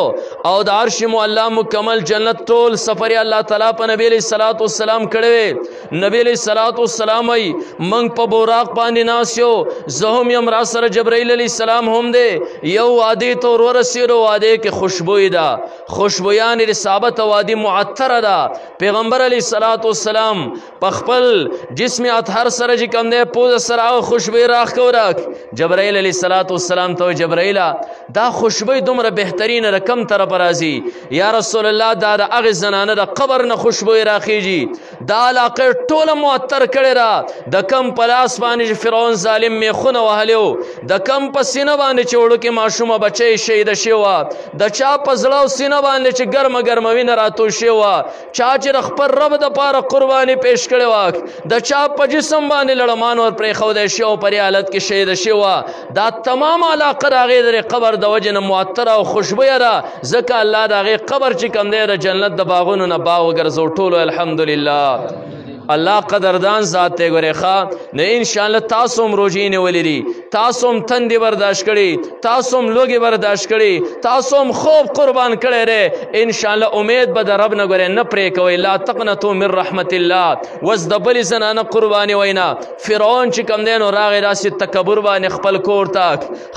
[SPEAKER 1] او د عرش معلا مکمل جنت ټول سفر الله تعالی په نبی علیه الصلاۃ والسلام کړی. نبی علیه الصلاۃ والسلام وایي موږ په براق باندې ناست یو، زه هم یم، را سره جبرائیل علیه السلام هم دی. یو وادي ته ورسېدو، وادي کې خوشبویي ده، خوشبویانې د ثابت وادي معطره ده. پیغمبر علیه الصلاۃ والسلام په خپل جسم اطهر سره چې کوم دی پوزه سره هغه خوشبویي راښکورک. جبرائیل علیه الصلاۃ والسلام ته جبرائیله دا خوشبویي دومره بهترینه ده کم طرفه راځي؟ یا رسول الله دا د هغې زنانه د قبر نه خوشبویي راخیږي. دا علاقه ټوله معطر کړې ده. د کم په لاس باندې چې فرعون ظالم میخونه وهلی و، د کم په سینه باندې چې وړوکې ماشومه بچی شهیده شوې وه، د چا په زړه او سینه باندې چې ګرمه ګرمه وینه راتو شوې وه، چا چې د خپل رب دپاره قرباني پیش کړې وه، د چا په جسم باندې لړمان ور پرېښودی شوی او په دې حالت کې شهیده شوې وه. دا تمام علاقه د هغې د قبر د وجې نه معطره او خوشبویه ده. ځکه الله د هغې قبر چې کوم دی د جنت د باغونو نه باغ وګرځو. ټولو الحمدلله. الله قدردان ذات دی. ګورې ښه نو انشاءالله تاسو هم روژې نیولې دي، تاسو هم تندې برداشت کړي، تاسو هم لوږې برداشت کړي، تاسو هم خوب قربان کړی دی. انشاءالله امید به د رب نه ګورې نه پرې کوئ. لا تقنطوا من رحمت الله. وس د بلې زنانه قرباني وینا فرعون چې کوم دی نو راغی داسې تکبر باندې خپل کور ته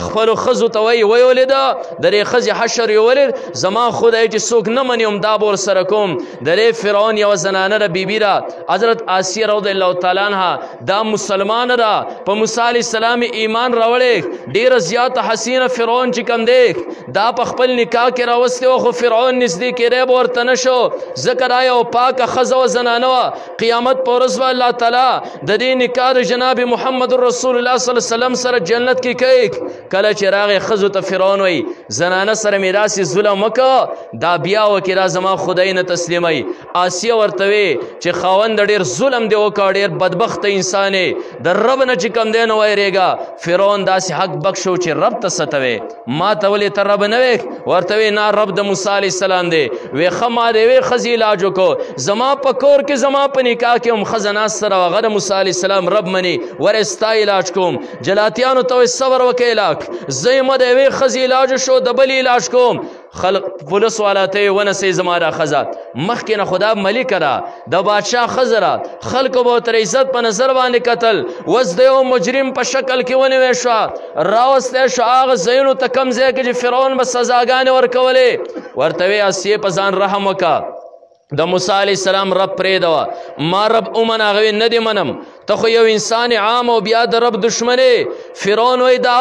[SPEAKER 1] خپلو ښځو ته وایي ویې ولیده د دې ښځې حشر یې ولید، زما خدای چې څوک نه مني هم دا به ورسره کوم. د دې فرعون یوه زنانه ده، بیبي ده حضرت آسیه رضی الله تعالی عنها. دا مسلمانه ده، په موسی علیه السلام ایمان راوړی. ډېره زیاته حسینه فرعون چې کوم دی دا په خپل نکاح کې راوستې وه، خو فرعون نږدې کېدی به ورته نه شو، ځکه دا یو پاکه ښځه وه، زنانه وه. قیامت په ورځ به الله تعالی د دې نکاح د جناب محمد رسول الله صلی الله علیه وسلم سره جنت کې کوي. کله چې راغی ښځو ته فرعون وایي زنانه سره مې داسې ظلم وکړه، دا بیا وکړي دا زما خدای نه تسلیموي. آسیه ورته وی چې خاوند ډېر ظلم دی وکړه، ډېر بدبخته انسان یې، د رب نه چې کوم دی نه ویرېږه. فرعون داسې حق بخښو چې رب ته څه ته وې؟ ما ته ولې ته رب نه وې؟ ورته وی نه رب د موسی علیه السلام دی. وی ښه ما د یوې ښځې علاج وکړو، زما په کور کې زما په نکاح کې هم ښځه ناسته ده، هغه د موسی علیه السلام رب مني، ورې ستا علاج کوم. جلاتیانو ته وایي صبر وکړئ علاج، زه یې د یوې ښځې علاج شو د بلې علاج کوم. خلق پولیس والا ته ونسئ زما دا ښځه، مخکې نه خدا ملکه ده، د بادشاه ښځه ده، خلکو به ورته عزت په نظر باندې کتل. اوس د یو مجرم په شکل کې ونیوی شوه، راوستی شو هغه ځایونو ته کوم ځای کې چې فرعون به سزاګانې ورکولې. ورته وی آسیې په ځان رحم وکړه، د موسی علیه السلام رب پرېږدوه، ما رب ومنه. هغه وی نه دې منم، ته خو یو انسان عام او بیا د رب دشمنې. فرعون وی دا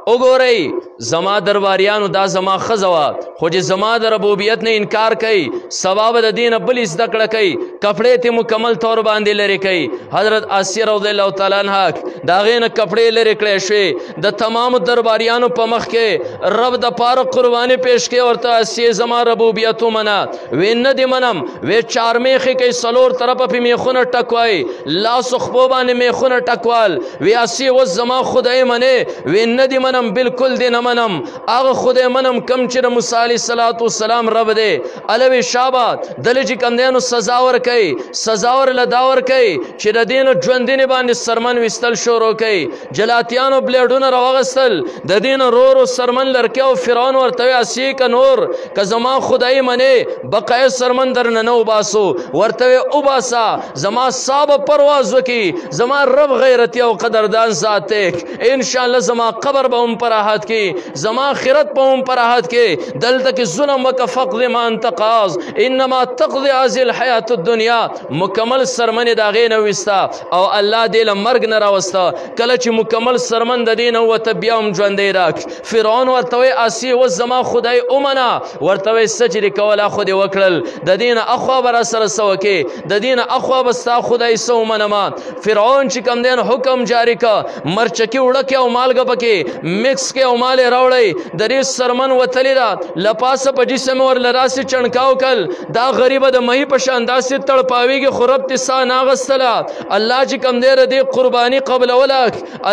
[SPEAKER 1] وګورئ زما درباریانو دا زما ښځه وه، خو چې زما د ربوبیت نه انکار کوي سبا به د دې نه بلې زده کړه کوي، کپړې ته مکمل طور باندې لرې کوي. حضرت آسیه رضی الله تعالی عنها د هغې نه کپړې لرې کړی شوې. د تمامو درباریانو په مخ کې رب دپاره قرباني پیش کړې. ورته آسیې زما ربوبیت ومنه. وی نه دې منم. وی چارمیخې کوي، څلور طرفه پې میخونه ټکوئ، لاسو خپو باندې میخونه ټکوال. وی آسیې اوس زما خدای منې؟ وی نه دې منم، بالکل دې نه منم. هغه خدای منم کم چې د موسی علیه السلام رب دی. الوی شابه دله چې کوم دی نو سزا ورکوي، سزا ورله دا ورکوي چې د دې نه ژوندینې باندې سرمن ویستل شروع کوي. جلاتیانو بلیډونه راوغستل، د دې نه رو رو سرمن لرکې او فرعون ورته وی آسیې که نور که زما خدای منې بقایه سرمن در نه نه وباسو. ورته وی وباسه، زما سا به پرواز وکړي، زما رب غیرتي او قدردان ذات دی. انشاءالله زما قبر به هم په راحت کې، زما آخرت به هم په راحت کې. دلته کې ظلم وکړه فقض ما انت قاض انما تقضي هذه الحیات الدنیا. مکمل سرمن د هغې نه ویسته او الله دې له مرګ نه راوسته. کله چې مکمل سرمن د دې نه ووته بیا هم ژوندی راک. فرعون ورته وی آسیې اوس زما خدای ومنه. ورته وی څه چې دې کوله خو دې وکړل، د دې نه اخوا به راسره څه وکړې، د دې نه اخوا به ستا خدای څه ومنمه. فرعون چې کوم دی نو حکم جاري که مرچکي وړکې او مالګه پکې مکس کې او مالې راوړی د دې سرمن وتلې ده لپاسه په جسم ورله داسې چڼکاو کل دا غریبه د مهي په شان داسې تړپاویږي خو رب تې ساه ناغستله الله چې کوم دی د دې قرباني قبلوله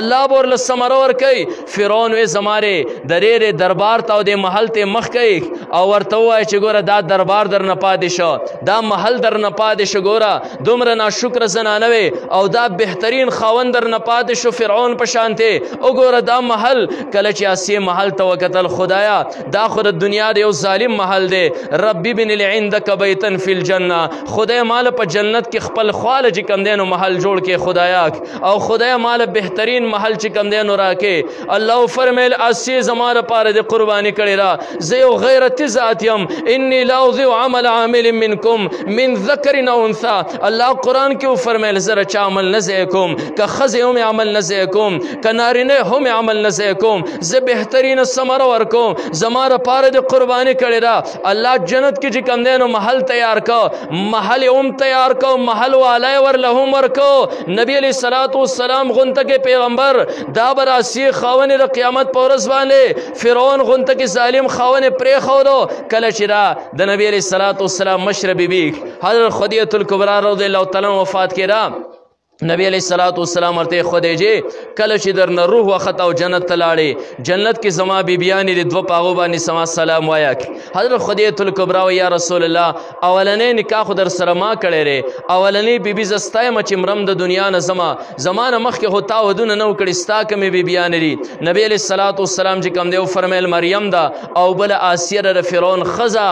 [SPEAKER 1] الله به ورله ثمره ورکوي فرعون وی زمارې د دې دربار ته او دې محل ته مخ کوي او ورته ووایه چې ګوره دا دربار در نه پاتې شو دا محل در نه پاتې شو ګوره دومره ناشکره زنانه وې او دا بهترین خاوند در نه پاتې شو فرعون په شانتې وګوره دا محل کله چې اسې محل ته وکتل خدایا دا خو د دنیا د یو ظالم محل دی ربي بن عندك بیتا فی الجنه خدای مال په جنت کې خپل خواله چې کوم دی نو محل جوړ کې خدایا او خدای مال بهترین محل چې کوم دی نو راکې الله فرمیل اسې زما لپاره د قرباني کړې ده زه یو غیرتي ذات یم انی لا اضیع عمل عامل منکم من ذکر او انثى الله قرآن کې فرمیل زه چا عمل نه ضایع کوم که ښځې هم عمل نه ضایع کوم که نارینه هم عمل نه ضایع کوم زه بهترینه ثمره ورکوم زما لپاره د قرباني کړې ده الله جنت کې چې کوم دی نو محل تیار کو محل هم تیار کو محل والی ورله هم ورکو نبی علیه الصلاة والسلام غونته کې پیغمبر دا به راسي خاونې د قیامت په ورځ باندې فرعون غونته کې ظالم خاونې پرېښودو کله چې دا د نبی علیه الصلاة والسلام مشره بیبي حضرت خدیجة الکبرا رضی الله تعالی وفات کېده نبی علیہ الصلوۃ والسلام ورته خدیجه کله چې درنه روح وخت او جنت ته لاړې جنت کې زما بیبیانې د دوه پاغو باندې سما سلام وایا حضرت خدیجه الکبرا یا رسول الله اولنې نکاح در سره ما کړی ری اولنې بیبي زستایم چې مرم د دنیا نه زمانه مخکې هوتا ودونه نو کړي ستا کمې بیبیانې دي نبی علیہ الصلوۃ والسلام چې کوم دی فرمایل مریم دا او بل آسیه د فرعون خزا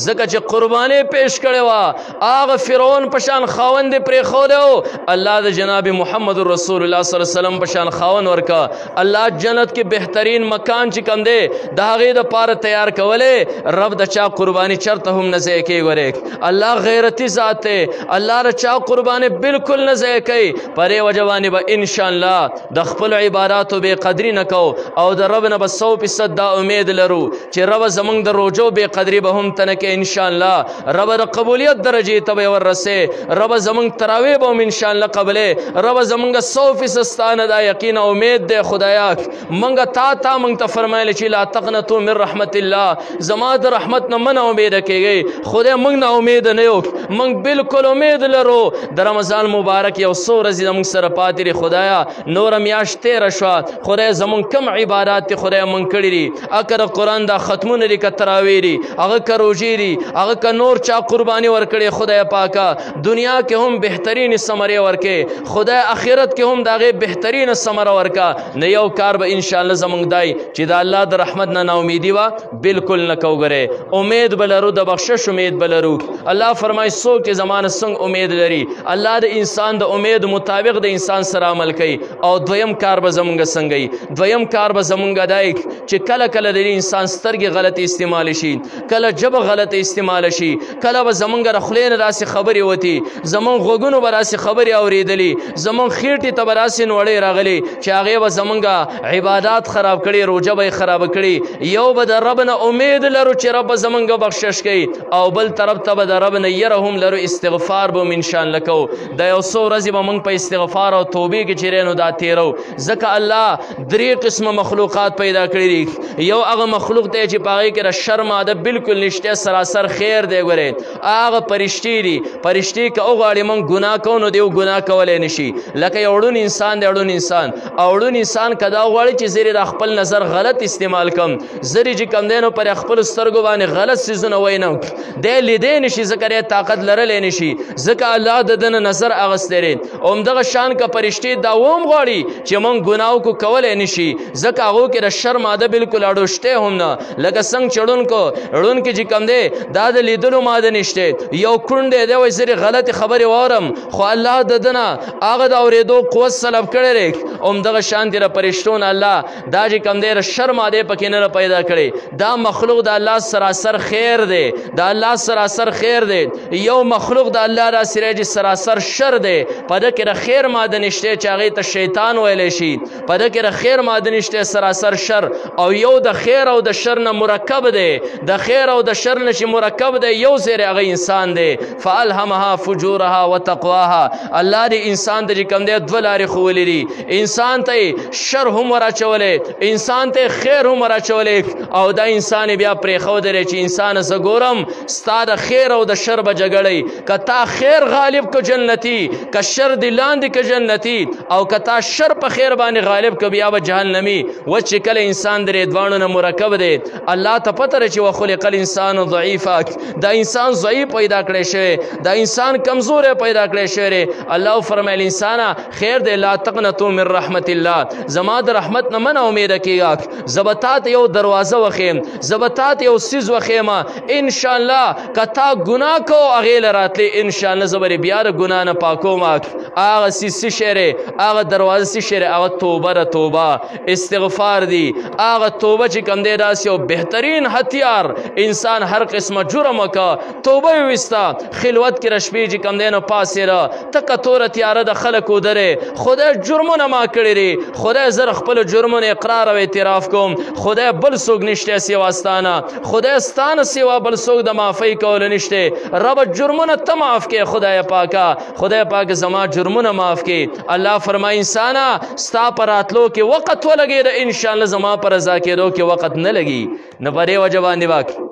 [SPEAKER 1] زکه چې قرباني پیش کړي وا هغه فرعون پشان خاوند پرې خو دی الله جناب محمد رسول الله صلی الله علیه وسلم بشان خاون ورکا الله جنت کې بهترین مکان چې کم دی د هغې دپاره تیار کولی رب د چا قرباني چرته هم نه ضایع کوي ورې الله غیرتي ذات دی الله د چا قرباني بالکل نه ضایع کوي په دې وجه باندې به انشاءالله د خپلو عباداتو بې قدري نه کوو او د رب نه به 100% دا امید لرو چې رب زموږ د روجو بې قدري به هم ته نه کوي انشاءالله رب د قبولیت درجې ته به یې وررسې رب زموږ تراویح به هم انشاءالله قبلې رب زمونږ 100% ستانه دا یقین او امید دی خدایا مونږ تا مونږ ته فرمایلی چې لا تقنطوا من رحمت الله زما د رحمت نه مه ناامیده کیږئ خدای مونږ نه امیده نه یو مونږ بالکل امید لرو د رمضان مبارک یو څو ورځې زمونږ سره پاتې دي خدایا نوره میاشت تېره شوه خدای زمونږ کم عبادات دي خدای مونږ کړي دي اکه د قرآن دا ختمونه دي که تراویح دي هغه که روژې دي هغه که نور چا قرباني ورکړې خدای پاکه دنیا کې هم بهترین ثمرې ورکې خدای آخرت کې هم داغه بهترین ثمره ورکا نه یو کار به ان شاء الله زمونږ دای چې د الله د رحمت نه امیدي وا بالکل نه کوګره امید بلرو د بخشش امید بلرو الله فرمای څوک چې زمانه څنګه امید لري الله د انسان د امید مطابق د انسان سره عمل کوي او دویم کار به زمونږ څنګه دویم کار به زمونږ دای چې کله کله د انسان سترګې غلط استعمال شي کله جبه غلط استعمال شي کله به زمونږ رخلین راسي خبري وتی زمون غوګونو به راسي خبري اوریدلی زمون خېټې ته به راسې نوړې راغلي چې هغې به زمونږ عبادات خراب کړي روژه به یې خرابه کړي یو به د رب نه امید لرو چې رب به زمونږ بخشش کوي او بل طرف ته به د رب نه یره هم لرو استغفار به هم انشاءالله کوو د یو څو ورځې به موږ په استغفار او توبې کې چې نو دا تېرو ځکه الله 3 قسمه مخلوقات پیدا کړي دي یو هغه مخلوق دی چې په هغې کې د شر ماده بالکل نشته سراسر خیر دی ګورې هغه فرشتې دي فرشتې که وغواړي موږ ګناه کوو نو دی ګناه کولی نشي لکه یو ړون انسان دی ړون انسان او ړون انسان که دا غواړي چې زه د خپل نظر غلط استعمال کم زه چې کوم دی نو پر خپلو سترګو باندې غلط څیزونه وینم دی لیدی نشي ځکه دی طاقت لرلی نشي ځکه الله د ده نه نظر اخیستی دی همدغه شان که فرشتې دا وم غواړي چې موږ ګناه وکړو کولی نشي ځکه هغو کې د شر ماده بالکل اړوشتی هم نه لکه څنګه چې ړونکو چې کوم دی دا د لیدلو ماده نشته یو کونډ دی وایي زه غلطې خبرې واورم خو الله د ده نه هغه د اورېدو قوت سلب کړی دی همدغه شانتې د فرشتو نه الله دا چې کوم دی د شر مادې پکې نه پیدا کړی دا مخلوق د الله سراسر خیر دی د الله سراسر خیر دی یو مخلوق د الله داسې دی چې سراسر شر دی په ده کې د خیر ماده نشته چې هغې ته شیطان ویلی شي په ده کې د خیر ماده نشته سراسر شر او یو د خیر او د شر نه مرکب دی د خیر او د شر نه چې مرکب دی یو ځای هغه انسان دی فالهمها فجورها وتقواها الله دې انسان ته چې کوم دی دوه لارې ښوولې دي انسان ته شر هم ورچولې، انسان ته خیر هم ورچولې، او دا انسان بیا پرېښودلی چې انسانه زه ګورم ستا د خیر او د شر به جګړی، که تا خیر غالب که جنتی، که شر دی لاندې که جنتی، او که تا شر په خیر باندې غالب که بیا به جهنمي. و چې کله انسان درې دواړو نه مرکب دی، الله ته پته ده چې وخلق الانسان ضعیفا، دا انسان ضعیف پیدا کړی شوی، دا انسان کمزوری پیدا کړی شوی دی. الله فرمایل انسانه خیر دی لا تقنطوا من رحمت الله، زما د رحمت نه منه امیده کېږه، زه به تا ته یو دروازه وښیم، زه به تا ته یو څیز وښیمه، انشاءالله که تا ګناه کو هغې له راتلې انشاءالله زه به بیا د ګناه نه پاکوم. هغه څیز څه شی دی؟ هغه دروازه څه شی دی؟ هغه توبه ده، توبه استغفار دی. هغه توبه چې کوم دی داسې یو بهترین هتیار، انسان هر قسمه جرم وکړه توبه یې ویسته، خلوت کې رشپې چې کوم دی نو پاڅېده، تکه توره تیاره د خلکو درې، خدای جرمونه ما کړي دي، خدای زه خپلو جرمونو اقرار او اعتراف کوم، خدای بل څوک نشته سوا ستانه، خدای ستانه سوا بل څوک د معافۍ کولو نشته، رب جرمونه ته معاف کړې خدای پاکه، خدای پاک زما جرمونه معاف کړي. الله فرمایي انسانه ستا په راتلو کې وخت ولګېده، انشاءالله زما په رضا کېدو کې وخت نه لګي. نو په دې وجه باندې به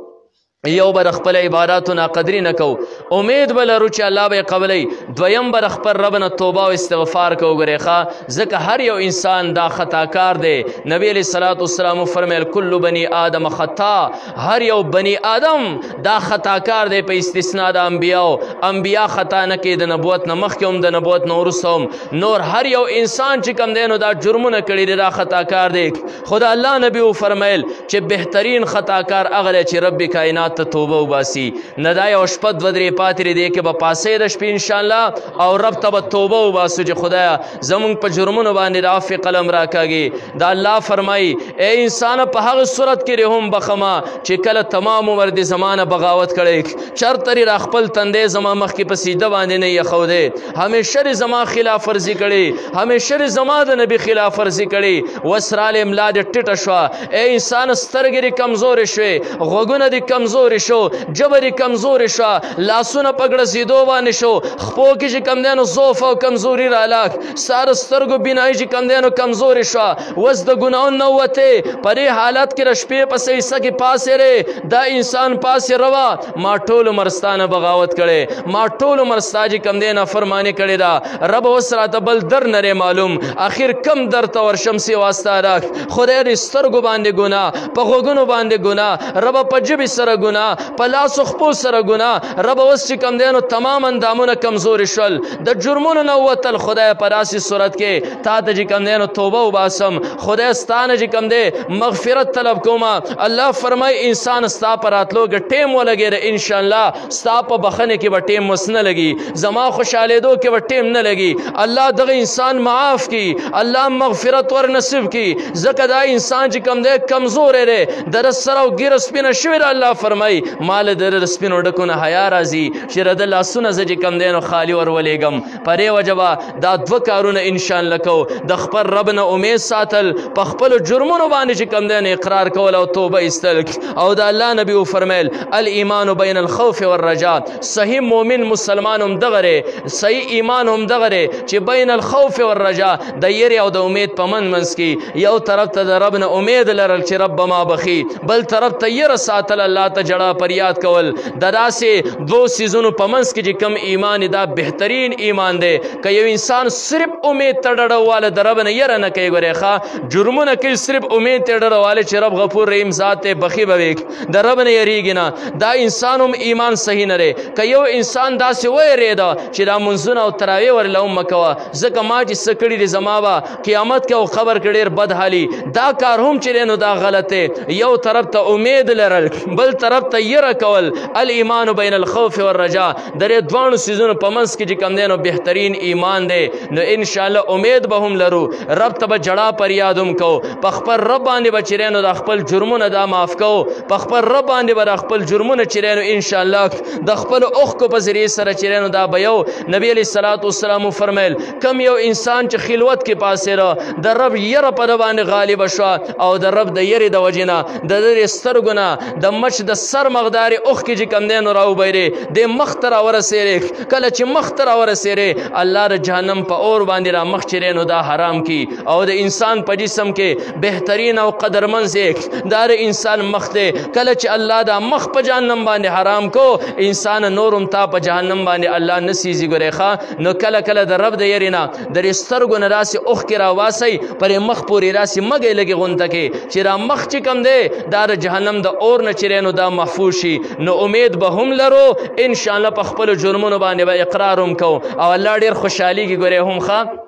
[SPEAKER 1] یو به د خپل عباداتو ناقدري نه کوو، امید به لرو چې الله به یې قبلوي. دویم به د خپل رب نه توبه او استغفار کوو. ګورې ښه ځکه هر یو انسان دا خطاکار دی. نبی علیه الصلاة والسلام وفرمیل کل بني آدم خطا، هر یو بني آدم دا خطاکار دی په استثنا د انبیاو. انبیا خطا نه کوي، د نبوت نه مخکې هم د نبوت نه وروسته هم، نور هر یو انسان چې کوم دی نو دا جرمونه کړي دي، دا خطاکار دی. خو د الله نبي وفرمیل چې بهترین خطاکار هغه دی چې رب کائنات ته توبه وباسي. نه دا یو شپه دوه درې پاتې دی کې به پاسې د شپې انشاءالله او رب ته به توبه وباسو چې خدایه زمونږ په جرمونو باندې د عفو قلم راکاږي. دا الله فرمایي ای انسانه په هغه صورت کې هم بخمه چې کله تمام عمر دې زما نه بغاوت کړی، چرته دې را خپل تندی زما مخکې په سیده باندې نه ایښودی، همیشه دې زما خلاف ورزي کړې، همیشه دې زما د نبي خلاف ورزي کړې، وسرال املا دې ټیټه شوه. ای انسان سترګې دې کمزورې شوې، غوږونه دې کمزورې شو، جبه دې کمزورې شوه، لاسونه په ګړزېدو باندې شو، خپو کې چې کوم دی نو ضعف او کمزوري رالاک، ستا د سترګو بینایي چې کوم دی نو کمزورې شوه، اوس د ګناهونو نه ووتې، په دې حالت کې د شپې په سیسه کې پاسېرې، دا انسان پاسې روه، ما ټول عمر ستا نه بغاوت کړی، ما ټول عمر ستا چې کوم دی نافرماني کړې ده، رب اوس راته بل در نه معلوم، اخر کم در ته ورشم سوا ستا ده. خدای دې سترګو باندې ګناه، په غوږونو باندې ګناه، رب په ژبې سره ګناه، په لاسو خپو سره ګناه، رب اوس چې کوم دی نو تمام اندامونه کمزورې شول، د جرمونو نه ووتل. خدای په داسې صورت کې تا ته چې کوم دی نو توبه وباسم، خدای ستا نه چې کوم دی مغفرت طلب کومه. الله فرمایي انسان ستا په راتلو کې ټیم ولګېده، انشاءالله ستا په بخښنې کې به ټیم اوس نه لګي، زما خوشحالېدو کې به ټیم نه لګي. الله دغه انسان معاف کړي، الله مغفرت ور نصیب کړي، ځکه دا انسان چې کوم دی کمزوری دی، د رس سره او ګیره سپینه شوې ده. الله فرمایي مال د سپینو ډکو نه حیا راځي چې د لاسونه زه چې کوم دی نو خالي ور ولېږم. په دې وجه به دا دوه کارونه انشاءالله کوو، د خپل رب نه امید ساتل، په خپلو جرمونو باندې چې کوم دی نو اقرار کول او توبه ایستل. او د الله نبي وفرمیل الایمان بین الخوف والرجا، صحیح مؤمن مسلمان هم دغه دی، صحیح ایمان هم دغه دی چې بین الخوف والرجا، د یری او د امید په منځ کې یو طرف ته د رب نه امید لرل چې رب به ما بخي، بل طرف ته یره ساتل، الله ته جړه پریاد کول. د داسې دو سیزونو په منځ کې چې کم ایمان دا بهترین ایمان دی. که یو انسان صرف امید ته ډډه واله د رب نه یره نه کوي، ګورې ښه جرمونه کوي، صرف امید ته ډډه واله چې رب غفور رحیم ذات دی، بخي به وي، د رب نه یریږي نه، دا انسان هم ایمان صحیح نه دی. که یو انسان داسې ویرېده چې دا منځونه او تراویح ورله هم مه کوه، ځکه ما چې څه کړي دي زما به قیامت کې او قبر کې ډېر بد حالي، دا کار هم چې دی نو دا غلط دی. یو طرف ته امید لرل، بل طرف ته یره کول. الایمان بین الخوف والرجا، د دې دواړو څیزونو په منځ کې چې کوم دی نو بهترین ایمان دی. نو انشاءالله امید به هم لرو، رب ته به جړه پریاد هم کوو، په خپل رب باندې به چې دی نو د خپل جرمونه دا معاف کوو، په خپل رب باندې به د خپل جرمونه چې دی نو انشاءالله د خپلو اوښکو په ذریعې سره چې دی نو دا به یو. نبی علیه الصلاة والسلام وفرمیل کم یو انسان چې خلوت کې پاسېده، د رب یره په ده باندې غالبه شوه، او د رب د یرې د وجې نه د ده د سترګو نه د مچ د سر مقدار اوخ کې چې کم دی نو راوبیرې د مخ ته راورسېرې کله چې مخ ته راورسېرې الله د جهنم په اور باندې را مخ چیرې نو دا حرام کی او د انسان په جسم کې بهترین او قدرمن ځای دا د انسان مخ دی کله چې الله دا مخ په جهنم باندې حرام کو انسان نورم تا په جهنم باندې الله نسیزي ګورې ښه نو کله کله د رب د یری نه د سترګو نه داسې اوښ کې راواسئ پرې مخ پورې راسي مګی لږې غونته کې چې را مخ چې کوم دی دا د جهنم د اور نه چې نو دا محفوظ شي نو امید به هم لرو انشاءالله په خپلو جرمونو باندې به اقرار هم کوو او الله ډېر خوشحالېږي ګورې هم ښه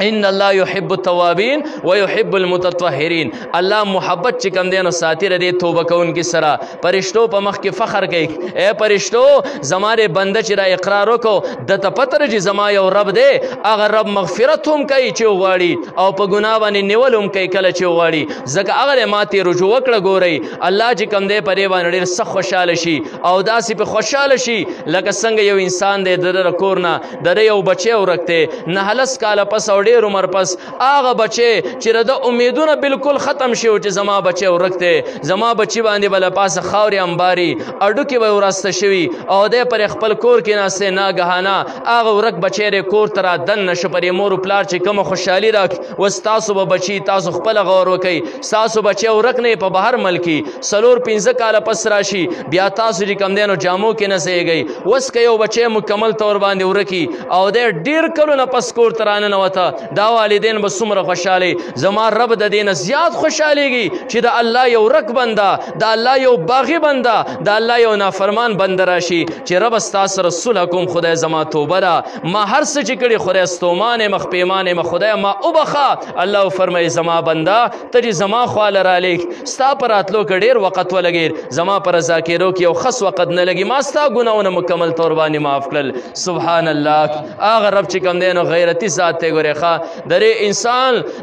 [SPEAKER 1] ان الله يحب التوابين ويحب المتطهرين الله محبت چې کوم دی نو ساتي ردی توبه کوونکي سره فرشتو په مخ کې فخر کوي اے فرشتو زماره بنده چې را اقرار وکړو د ته پته چې زما یو رب دی هغه رب مغفرت هم کوي چې وغواړي او په ګناه باندې نیول هم کوي کله چې وغواړي ځکه هغه ماتې رجوع وکړه ګورئ الله چې کوم دی پرې باندې ډېر سخت خوشحاله شي او داسې په خوشحاله شي لکه څنګه یو انسان دی د کور نه د یو بچی ورک دی 9 کاله پس ډېر عمر پس هغه بچی چې د امیدونه بالکل ختم شي چې زما بچی ورک دی زما بچی باندې بل پاسه خاورې انباري اډوکې به وراسته شوي او دی پر خپل کور کې ناستې ناګهانه هغه ورک بچی دی کور ته را دن نشه پرې مور و پلار چې کومه خوشحالي راک اوس تاسو به بچي تاسو خپله غور وکئ ستاسو بچی ورک نه په بهر ملکي 4-5 کاله پس راشي بیا تاسو چې کوم دی نو جامو کې نه ځایږئ اوس که یو بچی مکمل طور باندې ورکي او دی ډېر کلونه پس کور ته راننوته دا والدین به څومره خوشحالي زما رب د دې نه زیات خوشحالېږي چې د الله یو رک بنده د الله یو باغي بنده د الله یو نافرمان بنده راشي چې رب ستا سره صلح کوم خدای زما توبه ده ما هر څه چې کړي خدای ستومان یم خپیمان یم خدای ما وبخه الله فرمایي زما بنده ته چې زما خواله رالیږ ستا په راتلو کې ډېر وخت ولګېد زما په رضا کېدو کې یو خس وخت نه لګي ما ستا ګناهونه مکمل طور باندې معاف کړل سبحان الله هغه رب چې کوم دی نو غیرتي ذات دی ګورې ښه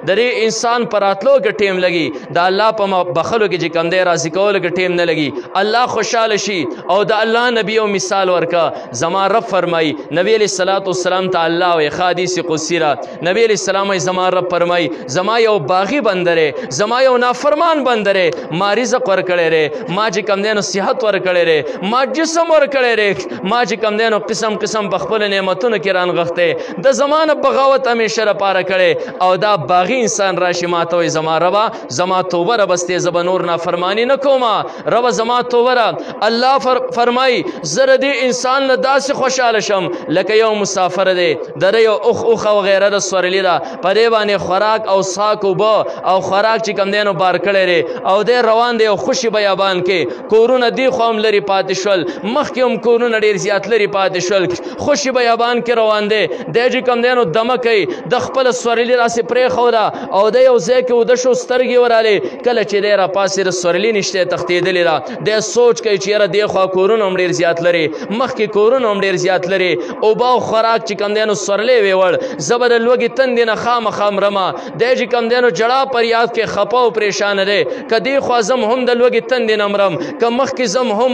[SPEAKER 1] درې انسان پر راتلو کې ټیم لګي د الله په بخلو کې چې کوم دی راضي کولو کې ټیم نه لګي الله خوشحاله شي او د الله نبی او مثال ورکا زما رب فرمای نبی علیہ الصلوۃ والسلام ته الله او حدیث قدسی را نبی علیہ السلام زما رب فرمای زما یو باغی بندره زما یو نافرمان بندره ما رزق ورکړی ری ما چې کوم دی نو صحت ورکړی ری ما جسم ورکړی ری ما چې کوم دی نو قسم قسم په خپل نعمتونو کې رانغښتی د زمانه بغاوت همیشه لپاره کړي او دا باغی انسان راشي ماته وي زما ربا زما توبه ربستې زه به نور نافرمانی نه کومه ربا زما توبه را الله فرمایي زه د دې انسان نه داسې خوشحاله شم لکه یو مسافر دی د یو اوخه وغیره د سورلي ده په دې باندې خوراک او څاک اوبه او خوراک چې کوم دی نو بار کړی دی او دی روان دی او خوشي بیابان کې کورونه دی خو هم لرې پاتې شول مخکې هم کورونه ډېر زیات لرې پاتې شول خوشي بیابان کې روان دی دی چې کوم دی نو دمه کوي د خپل سورلي راسې پرېښوده او د یو ځای کې وده شو سترګې ورالې کله چې دی راپاسې د سورلي نشتی تښتېدلې ده دی سوچ کوي چې یاره دې خوا کورونه هم ډېر زیات لرې مخکې کورونه هم ډېر زیات لرې اوبه او خوراک چې کوم دی نو سورلی ویوړ زه به د لوږې تندې نه خامخا مرمه دی چې کوم دی نو جړا پریاد کې خپه او پریشانه دی که دې خوا زم هم د لوږې تندې نه مرم که مخکې زم هم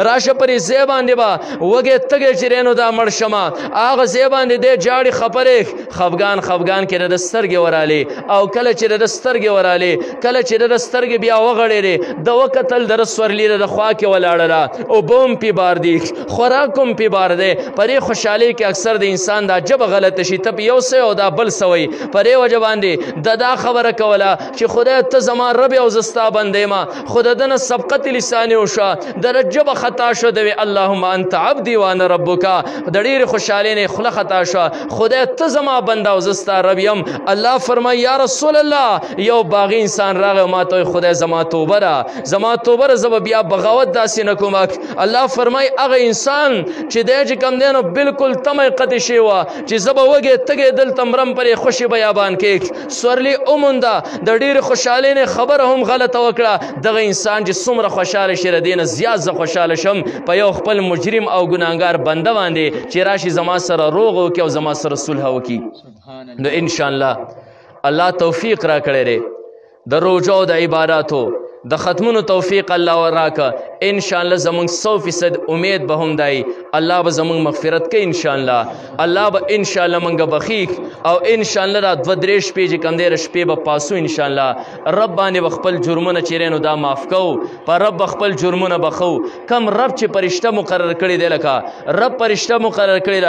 [SPEAKER 1] راشه پرې ځای باندې به وږې تږی چې دی نو دا مړ شمه هغه ځای باندې دی جاړې خپرې خفګان کې د سترګې ورالې او کله چې د سترګې ورالې کله چې د سترګې بیا وغړېدې د وکتل د سورلي د خوا کې ولاړله اوبه هم پې بار دي خوراک هم پې بار دی په دې خوشحالۍ کې اکثر د انسان دا ژبه غلطه شي ته په یو څه او دا بل څه وایي په دې وجه باندې د دا خبره کوله چې خدای ته زما رب او زه ستا بنده یم خو د ده نه سبقت لسانې وشوه د ده ژبه خطا شوه د وی اللهم انت عبدي وانا ربک د ډېرې خوشحالۍ نه یې خوله خطا شوه خدای ته زما بنده او زه ستا رب یم الله فرمایي یا رسول الله یو باغي انسان راغی او ما ته وایي خدای زما توبه ده زما توبه ده زه به بیا بغاوت داسې نه کوم الله فرمایي هغه انسان چې دی چې کوم دی نو بالکل تمه یې قطع شوې وه چې زه به وږې تږې دلته مرم پرې خوشي بیابان کې سورلي ومونده د ډېرې خوشحالۍ نه خبره هم غلطه وکړه دغه انسان چې څومره خوشحاله شي د دې نه زیات زه خوشحاله شم په یو خپل مجرم او ګناهګار بنده باندې چې راشي زما سره روغ وکړي او زما سره صلح وکړي نو انشاءالله الله توفیق را کړی دی د روژو د عباداتو د ختمونو توفیق الله راکه ان شاء الله زمونږ 100% امید به هم دی الله به زمونږ مغفرت کوي ان شاء الله الله به ان شاء الله مونږ بخیک او ان شاء الله را 2-3 شپې چې کم دی شپې به پاسو ان شاء الله رب باندې خپل جرمونه چیرې نو دا معاف کو پر رب خپل جرمونه بخو کم رب چې فرشته مقرر کړی دی لکه رب فرشته مقرر کړی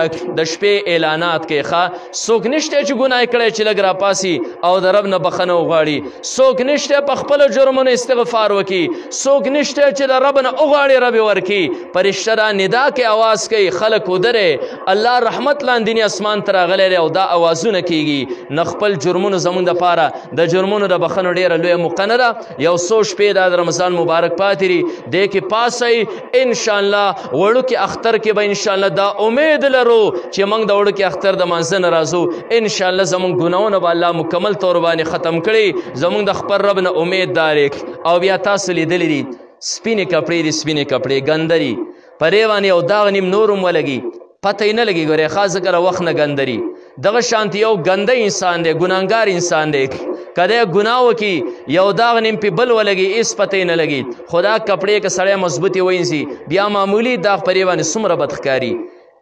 [SPEAKER 1] د شپې اعلانات کوي ښه څوک نشته چې ګناه کړی چې لږ راپاسي او د رب نه بخښنه وغواړي څوک نشته په خپلو جرمونو استغفار وکړي څوک نشته چې د رب نه وغواړي رب یې ورکړي فرشته را ندا کې اواز کوي خلک ودرې الله رحمت لاندې اسمان ته راغلی دی او دا اوازونه کیږي نه خپل جرمونو زموږ دپاره د جرمونو د بخښنو ډېره لویه موقع نه ده یو څو شپې دا د رمضان مبارک پاتې دي دې کې پاسئ انشاءالله وړوکي اختر کې به انشاءالله دا امید لرو چې موږ د وړوکي اختر د مانځه نه راځو انشاءالله زموږ ګناهونه به الله مکمل طور باندې ختم کړي زموږ د خپل رب نه امید دارک او بیا تاسو لیدلی دي سپینې کپړې دي سپینې کپړې ګندري پرې باندې او داغ نیم نور هم ولګي پته یې نه لګي ګورې خاص کله وخت نه ګندري دغه شانتي یو ګنده انسان دی ګناهګار انسان دی که دی ګناه وکړي یو داغ نیم پې بل ولګي هېڅ پته یې نه لګي خو دا کپړې که سړی مضبوطې وینځي بیا معمولي داغ پرې باندې څومره بد ښکاري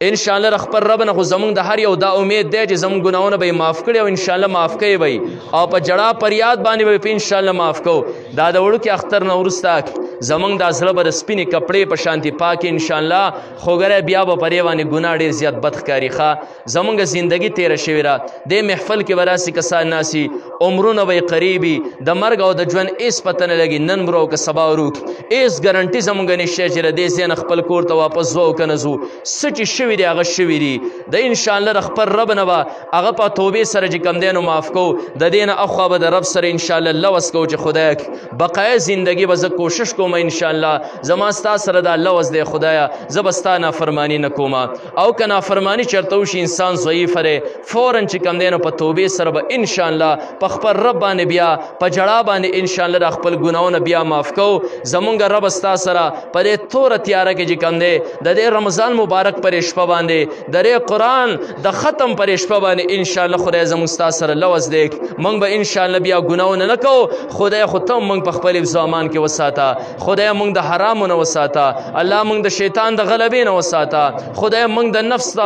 [SPEAKER 1] انشاءالله د خپل رب نه خو زموږ د هر یو دا امید دی چې زموږ ګناهونه به یې معاف کړي او انشاءالله معاف کوي به او په جړا پریاد باندې به یې انشاءالله معاف کوو دا د وړوکي اختر نه وروسته زموږ دا زړه به د سپینې کپړې په شانتي پاکې انشاءالله خو ګره بیا به پرې باندې ګناه ډېر زیات بد ښکاري ښه زموږ زندګي تېره شوې ده دې محفل کې به راسي کسان ناسي عمرونه به یې قریبي د مرګ او د ژوند هېڅ پته نه لګي نن مرو که سبا ورو هېڅ ګرنټي زموږ نشته چې د دې ځای نه خپل کور ته واپس ځو او که نه ځو څه چې شوي دي هغه شوي دي د انشاءالله د خپل رب نه به هغه په توبې سره چې کم دی نو معاف کوو د دې نه اخوا به د رب سره انشاءالله لوس کوو چې خدایه بقایه زندګي به زه کوشش کوم انشاءالله زما ستا سره دا لوس دی خدایه زه به ستا نافرماني نه کوم او که نافرماني چېرته وشي انسان ضعیفه دی فوراً چې کم دی نو په توبې سره به انشاءالله په خپل رب باندې بیا په جړا باندې انشاءالله د خپل ګناهونه بیا معاف کوو زمونږ رب ستا سره په دې توره تیاره کې چې کم دی د دې رمضان مبارک پرې شپه باندې د دې قرآن د ختم پرې شپه باندې انشاءالله خدای زموږ ستا سره لوس دی موږ به انشاءالله بیا ګناهونه نه کوو خدای خو ته موږ په خپل حفظ امان کې وساته خدای موږ د حرامو نه وساته الله موږ د شیطان د غلبې نه وساته خدای موږ د نفس د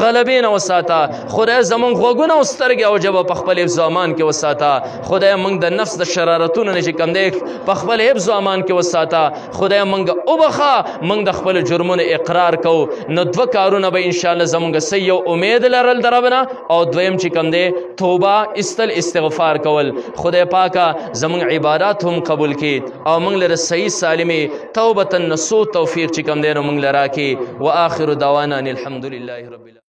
[SPEAKER 1] غلبې نه وساته خدای زموږ غوږونه او سترګې او ژبه په خپل حفظ امان کې وساته خدای موږ د نفس د شرارتونو نه چې کم دی په خپل حفظ امان کې وساته خدای موږ وبخه موږ د خپل جرمونو اقرار کوو نو دوه کارونه به انشاءالله زمونږ څه یو امید لرل د رب نه او دویم چې کم دی توبه ایستل استغفار کول خدای پاکه زمونږ عبادات هم قبول کړي او موږ لره صحیح سالمې توبة نصوح توفیق چې کم دی نو موږ له راکړي و آخر دعوانا ان الحمد لله رب العالمین